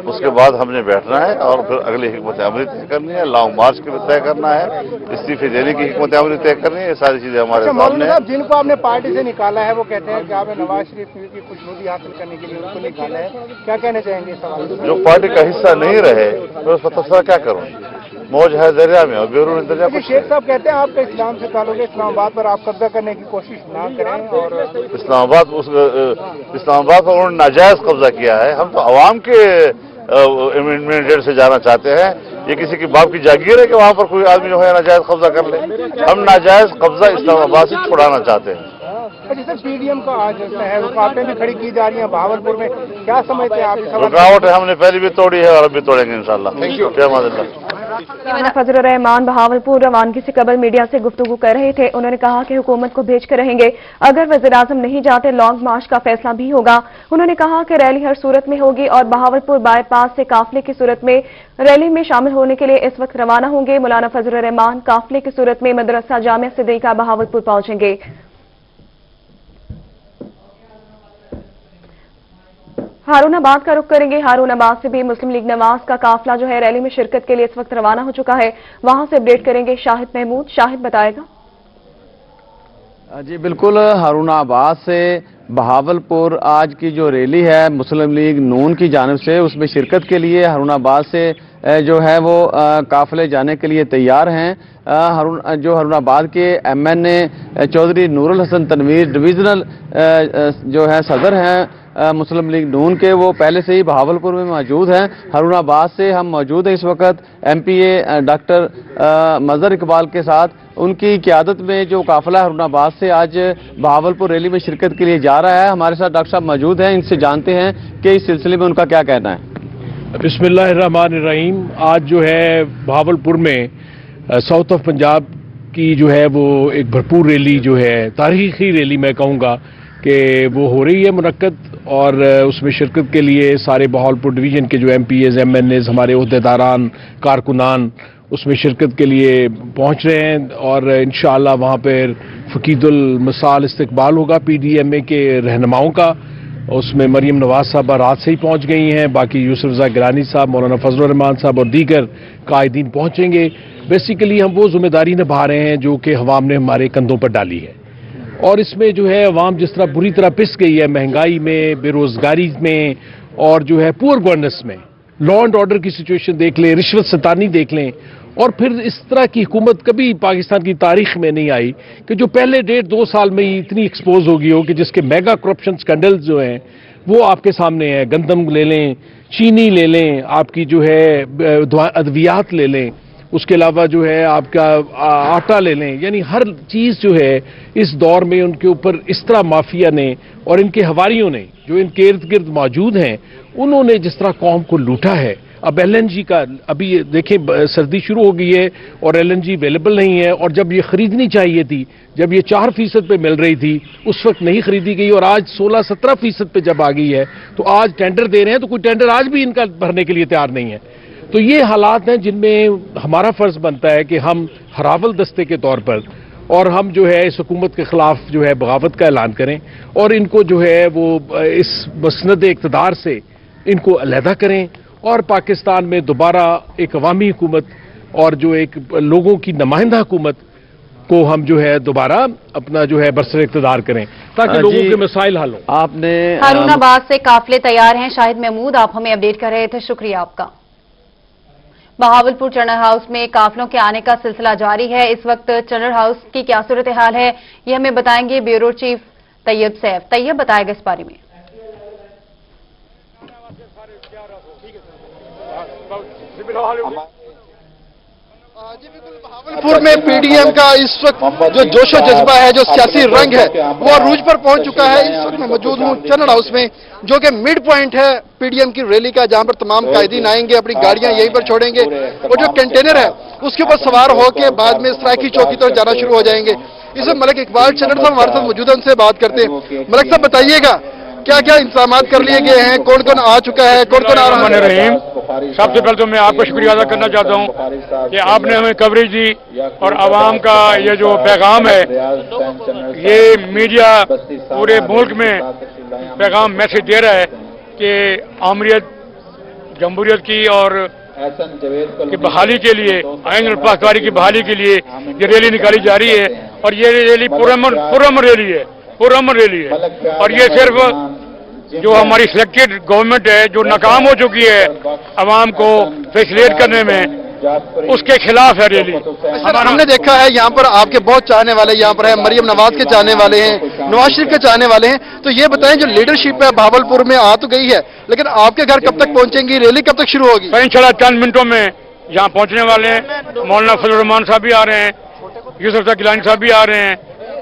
اس کے بعد ہم نے بیٹھنا ہے اور پھر اگلی حکمت عملی طے کرنی ہے, لانگ مارچ کے لیے طے کرنا ہے, استعفے دینے کی حکمت عملی طے کرنی ہے. یہ ساری چیزیں ہمارے سامنے ہیں. جن کو آپ نے پارٹی سے نکالا ہے وہ کہتے ہیں کہ آپ نے نواز شریف کی خوشنودی حاصل کرنے کے لیے ان کو نکالا ہے, کیا کہنا چاہیں گے اس سوال میں؟ جو پارٹی کا حصہ نہیں رہے میں اس پر تبصرہ کیا کروں؟ موج ہے دریا میں اور بیرون دریا میں. شیخ صاحب کہتے ہیں آپ کا اسلام سے تعلق ہے, اسلام آباد پر آپ قبضہ کرنے کی کوشش نہ کریں. اور اسلام آباد پر انہوں نے ناجائز قبضہ کیا ہے. ہم تو عوام کے مینڈیٹ سے جانا چاہتے ہیں. یہ کسی کی باپ کی جاگیر ہے کہ وہاں پر کوئی آدمی جو ہے ناجائز قبضہ کر لے. ہم ناجائز قبضہ اسلام آباد سے چھڑانا چاہتے ہیں. جیسے پی ڈی ایم کا آج ہے رکاوٹیں بھی کھڑی کی جا رہی ہیں بہاولپور میں, کیا سمجھتے ہیں آپ؟ رکاوٹ ہم نے پہلے بھی توڑی ہے اور اب بھی توڑیں گے انشاءاللہ. مولانا فضل الرحمان بہاولپور روانگی سے قبل میڈیا سے گفتگو کر رہے تھے. انہوں نے کہا کہ حکومت کو بھیج کر رہیں گے. اگر وزیراعظم نہیں جاتے لانگ مارچ کا فیصلہ بھی ہوگا. انہوں نے کہا کہ ریلی ہر صورت میں ہوگی اور بہاولپور بائی پاس سے قافلے کی صورت میں ریلی میں شامل ہونے کے لیے اس وقت روانہ ہوں گے. مولانا فضل الرحمان قافلے کی صورت میں مدرسہ جامعہ صدیقہ بہاولپور پہنچیں گے. ہارون آباد کا رخ کریں گے. ہارون آباد سے بھی مسلم لیگ نواز کا قافلہ جو ہے ریلی میں شرکت کے لیے اس وقت روانہ ہو چکا ہے. وہاں سے اپڈیٹ کریں گے شاہد محمود. شاہد بتائے گا. جی بالکل, ہارون آباد سے بہاولپور آج کی جو ریلی ہے مسلم لیگ نون کی جانب سے اس میں شرکت کے لیے ہارون آباد سے جو ہے وہ قافلے جانے کے لیے تیار ہیں. ہارون آباد کے ایم این اے چودھری نور الحسن تنویر ڈویژنل جو ہے صدر ہیں مسلم لیگ نون کے, وہ پہلے سے ہی بہاولپور میں موجود ہیں. ہارون آباد سے ہم موجود ہیں اس وقت ایم پی اے ڈاکٹر مظہر اقبال کے ساتھ. ان کی قیادت میں جو قافلہ ہارون آباد سے آج بہاولپور ریلی میں شرکت کے لیے جا رہا ہے. ہمارے ساتھ ڈاکٹر صاحب موجود ہیں, ان سے جانتے ہیں کہ اس سلسلے میں ان کا کیا کہنا ہے. بسم اللہ الرحمن الرحیم. آج جو ہے بہاولپور میں ساؤتھ آف پنجاب کی جو ہے وہ ایک بھرپور ریلی جو ہے تاریخی ریلی میں کہوں گا کہ وہ ہو رہی ہے منعقد, اور اس میں شرکت کے لیے سارے بہاولپور ڈویژن کے جو M P As M N As ہمارے عہدیداران کارکنان اس میں شرکت کے لیے پہنچ رہے ہیں. اور انشاءاللہ وہاں پر فقید المثال استقبال ہوگا پی ڈی ایم اے کے رہنماؤں کا. اس میں مریم نواز صاحبہ رات سے ہی پہنچ گئی ہیں, باقی یوسف رضا گیلانی صاحب, مولانا فضل الرحمان صاحب اور دیگر قائدین پہنچیں گے. بیسیکلی ہم وہ ذمہ داری نبھا رہے ہیں جو کہ عوام نے ہمارے کندھوں پر ڈالی ہے, اور اس میں جو ہے عوام جس طرح بری طرح پس گئی ہے مہنگائی میں, بے روزگاری میں, اور جو ہے پور گورننس میں, لا اینڈ آرڈر کی سچویشن دیکھ لیں, رشوت ستانی دیکھ لیں, اور پھر اس طرح کی حکومت کبھی پاکستان کی تاریخ میں نہیں آئی کہ جو پہلے 1.5-2 سال میں ہی اتنی ایکسپوز ہو گئی ہو کہ جس کے میگا کرپشن سکینڈلز جو ہیں وہ آپ کے سامنے ہیں. گندم لے لیں, چینی لے لیں, آپ کی جو ہے ادویات لے لیں, اس کے علاوہ جو ہے آپ کا آٹا لے لیں, یعنی ہر چیز جو ہے اس دور میں ان کے اوپر اس طرح مافیا نے اور ان کے حواریوں نے جو ان کے ارد گرد موجود ہیں انہوں نے جس طرح قوم کو لوٹا ہے. اب ایل این جی کا ابھی دیکھیں سردی شروع ہو گئی ہے اور ایل این جی اویلیبل نہیں ہے, اور جب یہ خریدنی چاہیے تھی, جب یہ 4% پہ مل رہی تھی اس وقت نہیں خریدی گئی, اور آج 16-17% پہ جب آ گئی ہے تو آج ٹینڈر دے رہے ہیں تو کوئی ٹینڈر آج بھی ان کا بھرنے کے لیے تیار نہیں ہے. تو یہ حالات ہیں جن میں ہمارا فرض بنتا ہے کہ ہم ہراول دستے کے طور پر اور ہم جو ہے اس حکومت کے خلاف جو ہے بغاوت کا اعلان کریں اور ان کو جو ہے وہ اس مسند اقتدار سے ان کو علیحدہ کریں اور پاکستان میں دوبارہ ایک عوامی حکومت اور جو ایک لوگوں کی نمائندہ حکومت کو ہم جو ہے دوبارہ اپنا جو ہے برسر اقتدار کریں تاکہ لوگوں کے مسائل حل ہوں۔ آپ نے ہارون آباد سے قافلے تیار ہیں، شاہد محمود آپ ہمیں اپڈیٹ کر رہے تھے، شکریہ آپ کا۔ بہاولپور چنر ہاؤس میں قافلوں کے آنے کا سلسلہ جاری ہے، اس وقت چنر ہاؤس کی کیا صورتحال ہے یہ ہمیں بتائیں گے بیورو چیف طیب سیف۔ طیب بتائے گا اس بارے میں۔ بہاولپور میں پی ڈی ایم کا اس وقت جو جوش و جذبہ ہے، جو سیاسی رنگ ہے، وہ عروج پر پہنچ چکا ہے۔ اس وقت میں موجود ہوں چنر ہاؤس میں، جو کہ مڈ پوائنٹ ہے پی ڈی ایم کی ریلی کا، جہاں پر تمام قائدین آئیں گے، اپنی گاڑیاں یہیں پر چھوڑیں گے اور جو کنٹینر ہے اس کے اوپر سوار ہو کے بعد میں سرائکی چوک کی طرف جانا شروع ہو جائیں گے۔ اس وقت ملک اقبال چنر صاحب ہمارے ساتھ موجود ہیں، ان سے بات کرتے ہیں۔ ملک صاحب بتائیے گا کیا کیا انتظامات کر لیے گئے ہیں، کون کون آ چکا ہے، کون کون آ رہا ہے؟ سب سے پہلے تو میں آپ کا شکریہ ادا کرنا چاہتا ہوں کہ آپ نے ہمیں کوریج دی اور عوام کا یہ جو پیغام ہے، یہ میڈیا پورے ملک میں پیغام میسج دے رہا ہے کہ آمریت جمہوریت کی اور کی بحالی کے لیے، آئین الپاکداری کی بحالی کے لیے یہ ریلی نکالی جا رہی ہے اور یہ ریلی پرامن ریلی ہے، پرامن ریلی ہے اور یہ صرف جو ہماری سلیکٹڈ گورنمنٹ ہے جو ناکام ہو چکی ہے عوام کو فیسلیٹ کرنے میں، اس کے خلاف ہے ریلی۔ ہم نے دیکھا ہے یہاں پر آپ کے بہت چاہنے والے یہاں پر ہیں، مریم نواز کے چاہنے والے ہیں، نواز شریف کے چاہنے والے ہیں، تو یہ بتائیں جو لیڈرشپ ہے بہاولپور میں آ تو گئی ہے، لیکن آپ کے گھر کب تک پہنچیں گی، ریلی کب تک شروع ہوگی؟ انشاءاللہ چند منٹوں میں یہاں پہنچنے والے ہیں۔ مولانا فضل الرحمان صاحب بھی آ رہے ہیں، یوسف گیلانی صاحب بھی آ رہے ہیں،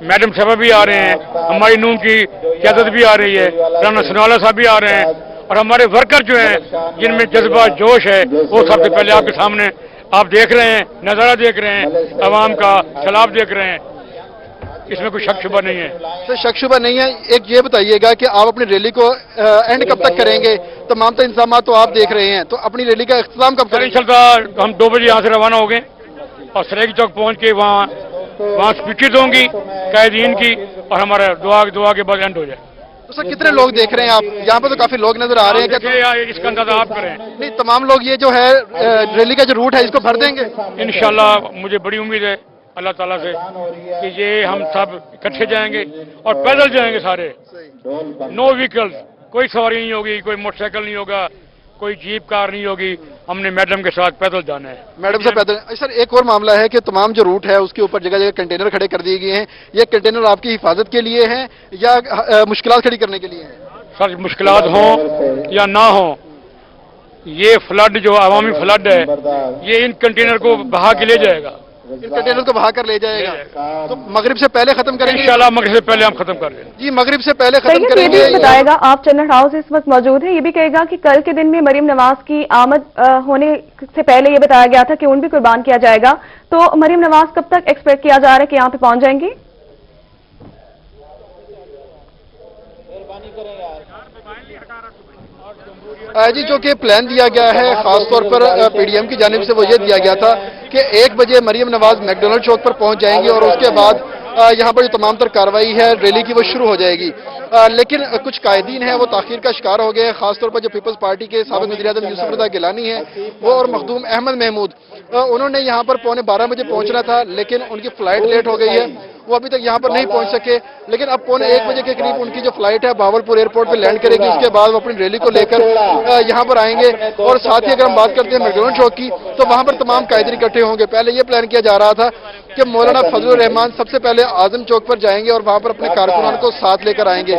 میڈم صاحب بھی آ رہے ہیں، ہماری نون کی قیادت بھی آ رہی ہے، رانا سنوالا صاحب بھی آ رہے ہیں اور ہمارے ورکر جو ہیں جن میں جذبہ جوش ہے وہ سب سے پہلے آپ کے سامنے آپ دیکھ رہے ہیں، نظارہ دیکھ رہے ہیں، عوام کا سیلاب دیکھ رہے ہیں، اس میں کوئی شک شبہ نہیں ہے۔ سر شک شبہ نہیں ہے، ایک یہ بتائیے گا کہ آپ اپنی ریلی کو اینڈ کب تک کریں گے؟ تمام تر انتظامات تو آپ دیکھ رہے ہیں، تو اپنی ریلی کا اختتام کب کریں گے؟ انشاءاللہ ہم 2 بجے یہاں سے روانہ ہو گئے اور سریکی چوک پہنچ کے وہاں اسپیچز ہوں گی قائدین کی اور ہمارا دعا کے بعد اینڈ ہو جائے۔ تو سر کتنے لوگ دیکھ رہے ہیں آپ یہاں پہ؟ تو کافی لوگ نظر آ رہے ہیں، اس کا اندازہ آپ کریں۔ نہیں تمام لوگ یہ جو ہے ریلی کا جو روٹ ہے اس کو بھر دیں گے انشاءاللہ؟ مجھے بڑی امید ہے اللہ تعالیٰ سے کہ یہ ہم سب اکٹھے جائیں گے اور پیدل جائیں گے سارے، نو وہیکلز، کوئی سواری نہیں ہوگی، کوئی موٹر سائیکل نہیں ہوگا، کوئی جیپ کار نہیں ہوگی، ہم نے میڈم کے ساتھ پیدل جانا ہے۔ میڈم سے پیدل۔ سر ایک اور معاملہ ہے کہ تمام جو روٹ ہے اس کے اوپر جگہ جگہ کنٹینر کھڑے کر دیے گئے ہیں، یہ کنٹینر آپ کی حفاظت کے لیے ہیں یا مشکلات کھڑی کرنے کے لیے ہیں؟ سر مشکلات ہوں یا نہ ہوں، یہ فلڈ جو عوامی فلڈ ہے یہ ان کنٹینر کو بہا کے لے جائے گا، ان کنٹینر کو بہا کر لے جائے گا، تو مغرب سے پہلے ختم کریں گے انشاءاللہ؟ مغرب سے پہلے ہم ختم کر دیں گے جی، مغرب سے پہلے ختم کریں گے۔ یہ بھی بتائے گا، آپ چنر ہاؤس اس وقت موجود ہیں، یہ بھی کہے گا کہ کل کے دن میں مریم نواز کی آمد ہونے سے پہلے یہ بتایا گیا تھا کہ ان بھی قربان کیا جائے گا، تو مریم نواز کب تک ایکسپیکٹ کیا جا رہا ہے کہ یہاں پہ پہنچ جائیں گی؟ جی جو کہ پلان دیا گیا ہے خاص طور پر پی ڈی ایم کی جانب سے وہ یہ دیا گیا تھا کہ 1 بجے مریم نواز میک ڈونلڈ چوک پر پہنچ جائیں گی اور اس کے بعد یہاں پر جو تمام تر کارروائی ہے ریلی کی وہ شروع ہو جائے گی، لیکن کچھ قائدین ہیں وہ تاخیر کا شکار ہو گئے ہیں، خاص طور پر جو پیپلز پارٹی کے سابق وزیر اعظم یوسف گیلانی ہیں وہ اور مخدوم احمد محمود، انہوں نے یہاں پر 11:15 بجے پہنچنا تھا لیکن ان کی فلائٹ لیٹ ہو گئی ہے، وہ ابھی تک یہاں پر نہیں پہنچ سکے، لیکن اب 1:15 بجے کے قریب ان کی جو فلائٹ ہے بہاولپور ایئرپورٹ پہ لینڈ کرے گی، اس کے بعد وہ اپنی ریلی کو لے کر یہاں پر آئیں گے اور ساتھ ہی اگر ہم بات کرتے ہیں میک ڈونلڈ چوک کی تو وہاں پر تمام قائدین اکٹھے ہوں گے۔ پہلے یہ پلان کیا جا رہا تھا کہ مولانا فضل الرحمان سب سے پہلے اعظم چوک پر جائیں گے اور وہاں پر اپنے کارکنان کو ساتھ لے کر آئیں گے،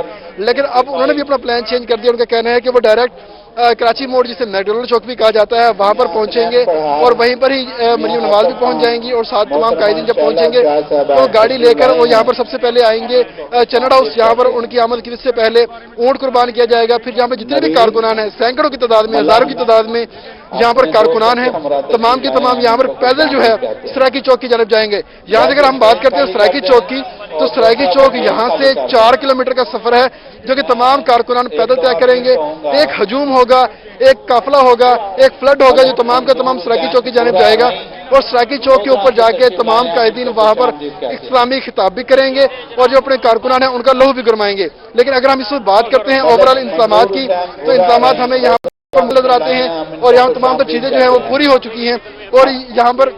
لیکن اب انہوں نے بھی اپنا پلان چینج کر دیا، ان کا کہنا ہے کہ وہ ڈائریکٹ کراچی موڑ جسے میک ڈونلڈ چوک بھی کہا جاتا ہے وہاں پر پہنچیں گے اور وہیں پر ہی مریم نواز بھی پہنچ جائیں گی اور ساتھ تمام قائدین جب پہنچیں گے تو گاڑی لے کر وہ یہاں پر سب سے پہلے آئیں گے چنر ہاؤس، یہاں پر ان کی آمد کی سے پہلے اونٹ قربان کیا جائے گا، پھر یہاں پر جتنے بھی کارکنان ہیں سینکڑوں کی تعداد میں، ہزاروں کی تعداد میں یہاں پر کارکنان ہیں، تمام کے تمام یہاں پر پیدل جو ہے سرائکی چوک کی جانب جائیں گے۔ یہاں سے اگر ہم بات کرتے ہیں سرائکی چوک کی تو سرائیکی چوک یہاں سے 4 کلومیٹر کا سفر ہے جو کہ تمام کارکنان پیدل طے کریں گے. ایک ہجوم ہوگا, ایک قافلہ ہوگا, ایک فلڈ ہوگا جو تمام کا تمام سرائیکی چوک کی جانب جائے گا, اور سرائیکی چوک کے اوپر جا کے تمام قائدین وہاں پر اسلامی خطاب بھی کریں گے اور جو اپنے کارکنان ہیں ان کا لہو بھی گرمائیں گے. لیکن اگر ہم اس وقت بات کرتے ہیں اوورال انتظامات کی, تو انتظامات ہمیں یہاں پر نظر آتے ہیں اور یہاں تمام تو چیزیں جو ہیں وہ پوری ہو چکی ہیں, اور یہاں پر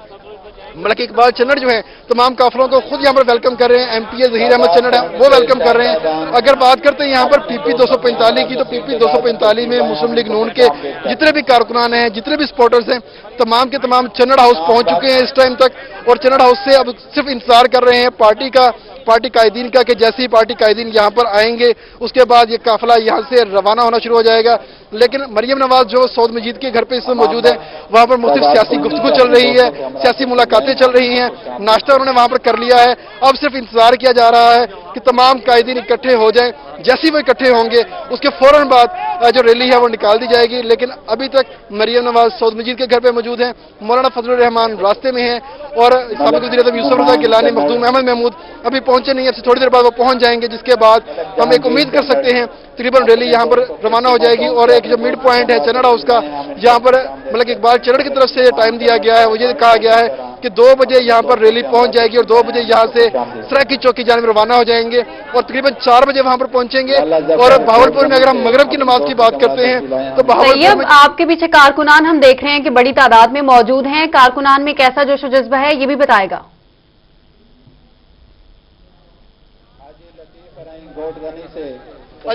ملک اقبال چنڑ جو ہیں تمام قافلوں کو خود یہاں پر ویلکم کر رہے ہیں. ایم پی اے ظہیر احمد چنڑ ہیں وہ ویلکم کر رہے ہیں. اگر بات کرتے ہیں یہاں پر پی پی 245 کی, تو پی پی 245 میں مسلم لیگ نون کے جتنے بھی کارکنان ہیں, جتنے بھی سپورٹرز ہیں, تمام کے تمام چنڑ ہاؤس پہنچ چکے ہیں اس ٹائم تک, اور چنڑ ہاؤس سے اب صرف انتظار کر رہے ہیں پارٹی قائدین کا کہ جیسے ہی پارٹی قائدین یہاں پر آئیں گے اس کے بعد یہ قافلہ یہاں سے روانہ ہونا شروع ہو جائے گا. لیکن مریم نواز جو سعود مجید کے گھر پہ اس میں موجود ہے, وہاں پر مختلف سیاسی گفتگو چل رہی ہے, سیاسی ملاقاتیں چل رہی ہیں, ناشتہ انہوں نے وہاں پر کر لیا ہے. اب صرف انتظار کیا جا رہا ہے کہ تمام قائدین اکٹھے ہو جائیں. جیسے وہ اکٹھے ہوں گے اس کے فوراً بعد جو ریلی ہے وہ نکال دی جائے گی. لیکن ابھی تک مریم نواز سعود مجید کے گھر پہ موجود ہیں, مولانا فضل الرحمان راستے میں ہیں, اور سابق وزیر اعظم یوسف رضا گیلانی, مخدوم احمد محمود ابھی پہنچے نہیں. اب سے تھوڑی دیر بعد وہ پہنچ جائیں گے, جس کے بعد ہم ایک امید کر سکتے ہیں تقریباً ریلی یہاں پر روانہ ہو جائے گی. اور ایک جو مڈ پوائنٹ ہے چنڑ ہاؤس کا, یہاں پر ملک اقبال چنڑ کی طرف سے ٹائم دیا گیا ہے, وہ یہ کہا گیا ہے کہ 2 بجے یہاں پر ریلی پہنچ جائے گی اور 2 بجے یہاں سے سرائیکی چوک کی جانب روانہ ہو جائیں گے اور تقریباً 4 بجے وہاں پر پہنچیں گے. اور بہاولپور میں اگر ہم مغرب کی نماز کی بات کرتے ہیں تو بہاولپور میں آپ کے پیچھے کارکنان ہم دیکھ رہے ہیں کہ بڑی تعداد میں موجود ہیں. کارکنان میں کیسا جوش و جذبہ ہے یہ بھی بتائے گا.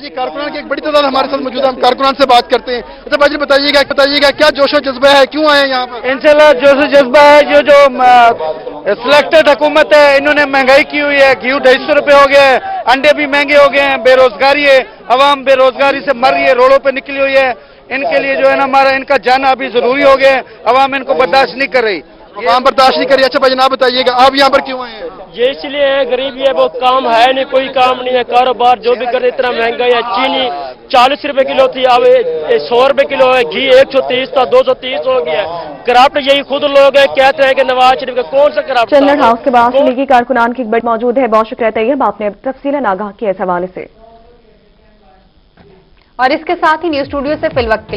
جی کارکنان کی ایک بڑی تعداد ہمارے ساتھ موجود ہے, ہم کارکنان سے بات کرتے ہیں. اچھا بھائی بتائیے گا کیا جوش و جذبہ ہے, کیوں آئے ہیں یہاں پر؟ انشاءاللہ جوش و جذبہ ہے. جو سلیکٹڈ حکومت ہے انہوں نے مہنگائی کی ہوئی ہے, گھی 250 روپے ہو گیا ہے, انڈے بھی مہنگے ہو گئے ہیں, بے روزگاری ہے, عوام بے روزگاری سے مر رہی ہے, روڈوں پہ نکلی ہوئی ہے. ان کے لیے جو ہے نا ہمارا ان کا جانا ابھی ضروری ہو گیا ہے. عوام ان کو برداشت نہیں کر رہی, عوام برداشت نہیں کر رہی. اچھا بھائی جناب بتائیے گا آپ یہاں پر کیوں آئے ہیں؟ یہ اس لیے ہے غریبی ہے, بہت کام ہے نہیں, کوئی کام نہیں ہے, کاروبار جو بھی کرے اتنا مہنگائی ہے. چینی 40 روپے کلو تھی, اب 100 روپے کلو ہے. گھی 130 تھا 230 ہو گیا ہے. کرافٹ یہی خود لوگ ہیں کہتے ہیں کہ نواز شریف کا کون سا کرافٹ. چنڑ ہاؤس کے بعد لیگی کارکنان کی ایک بڑی موجود ہے. بہت شکریہ طیب, آپ نے تفصیل آگاہ کیا اس حوالے سے. اور اس کے ساتھ ہی نیوز اسٹوڈیو سے فی الوقت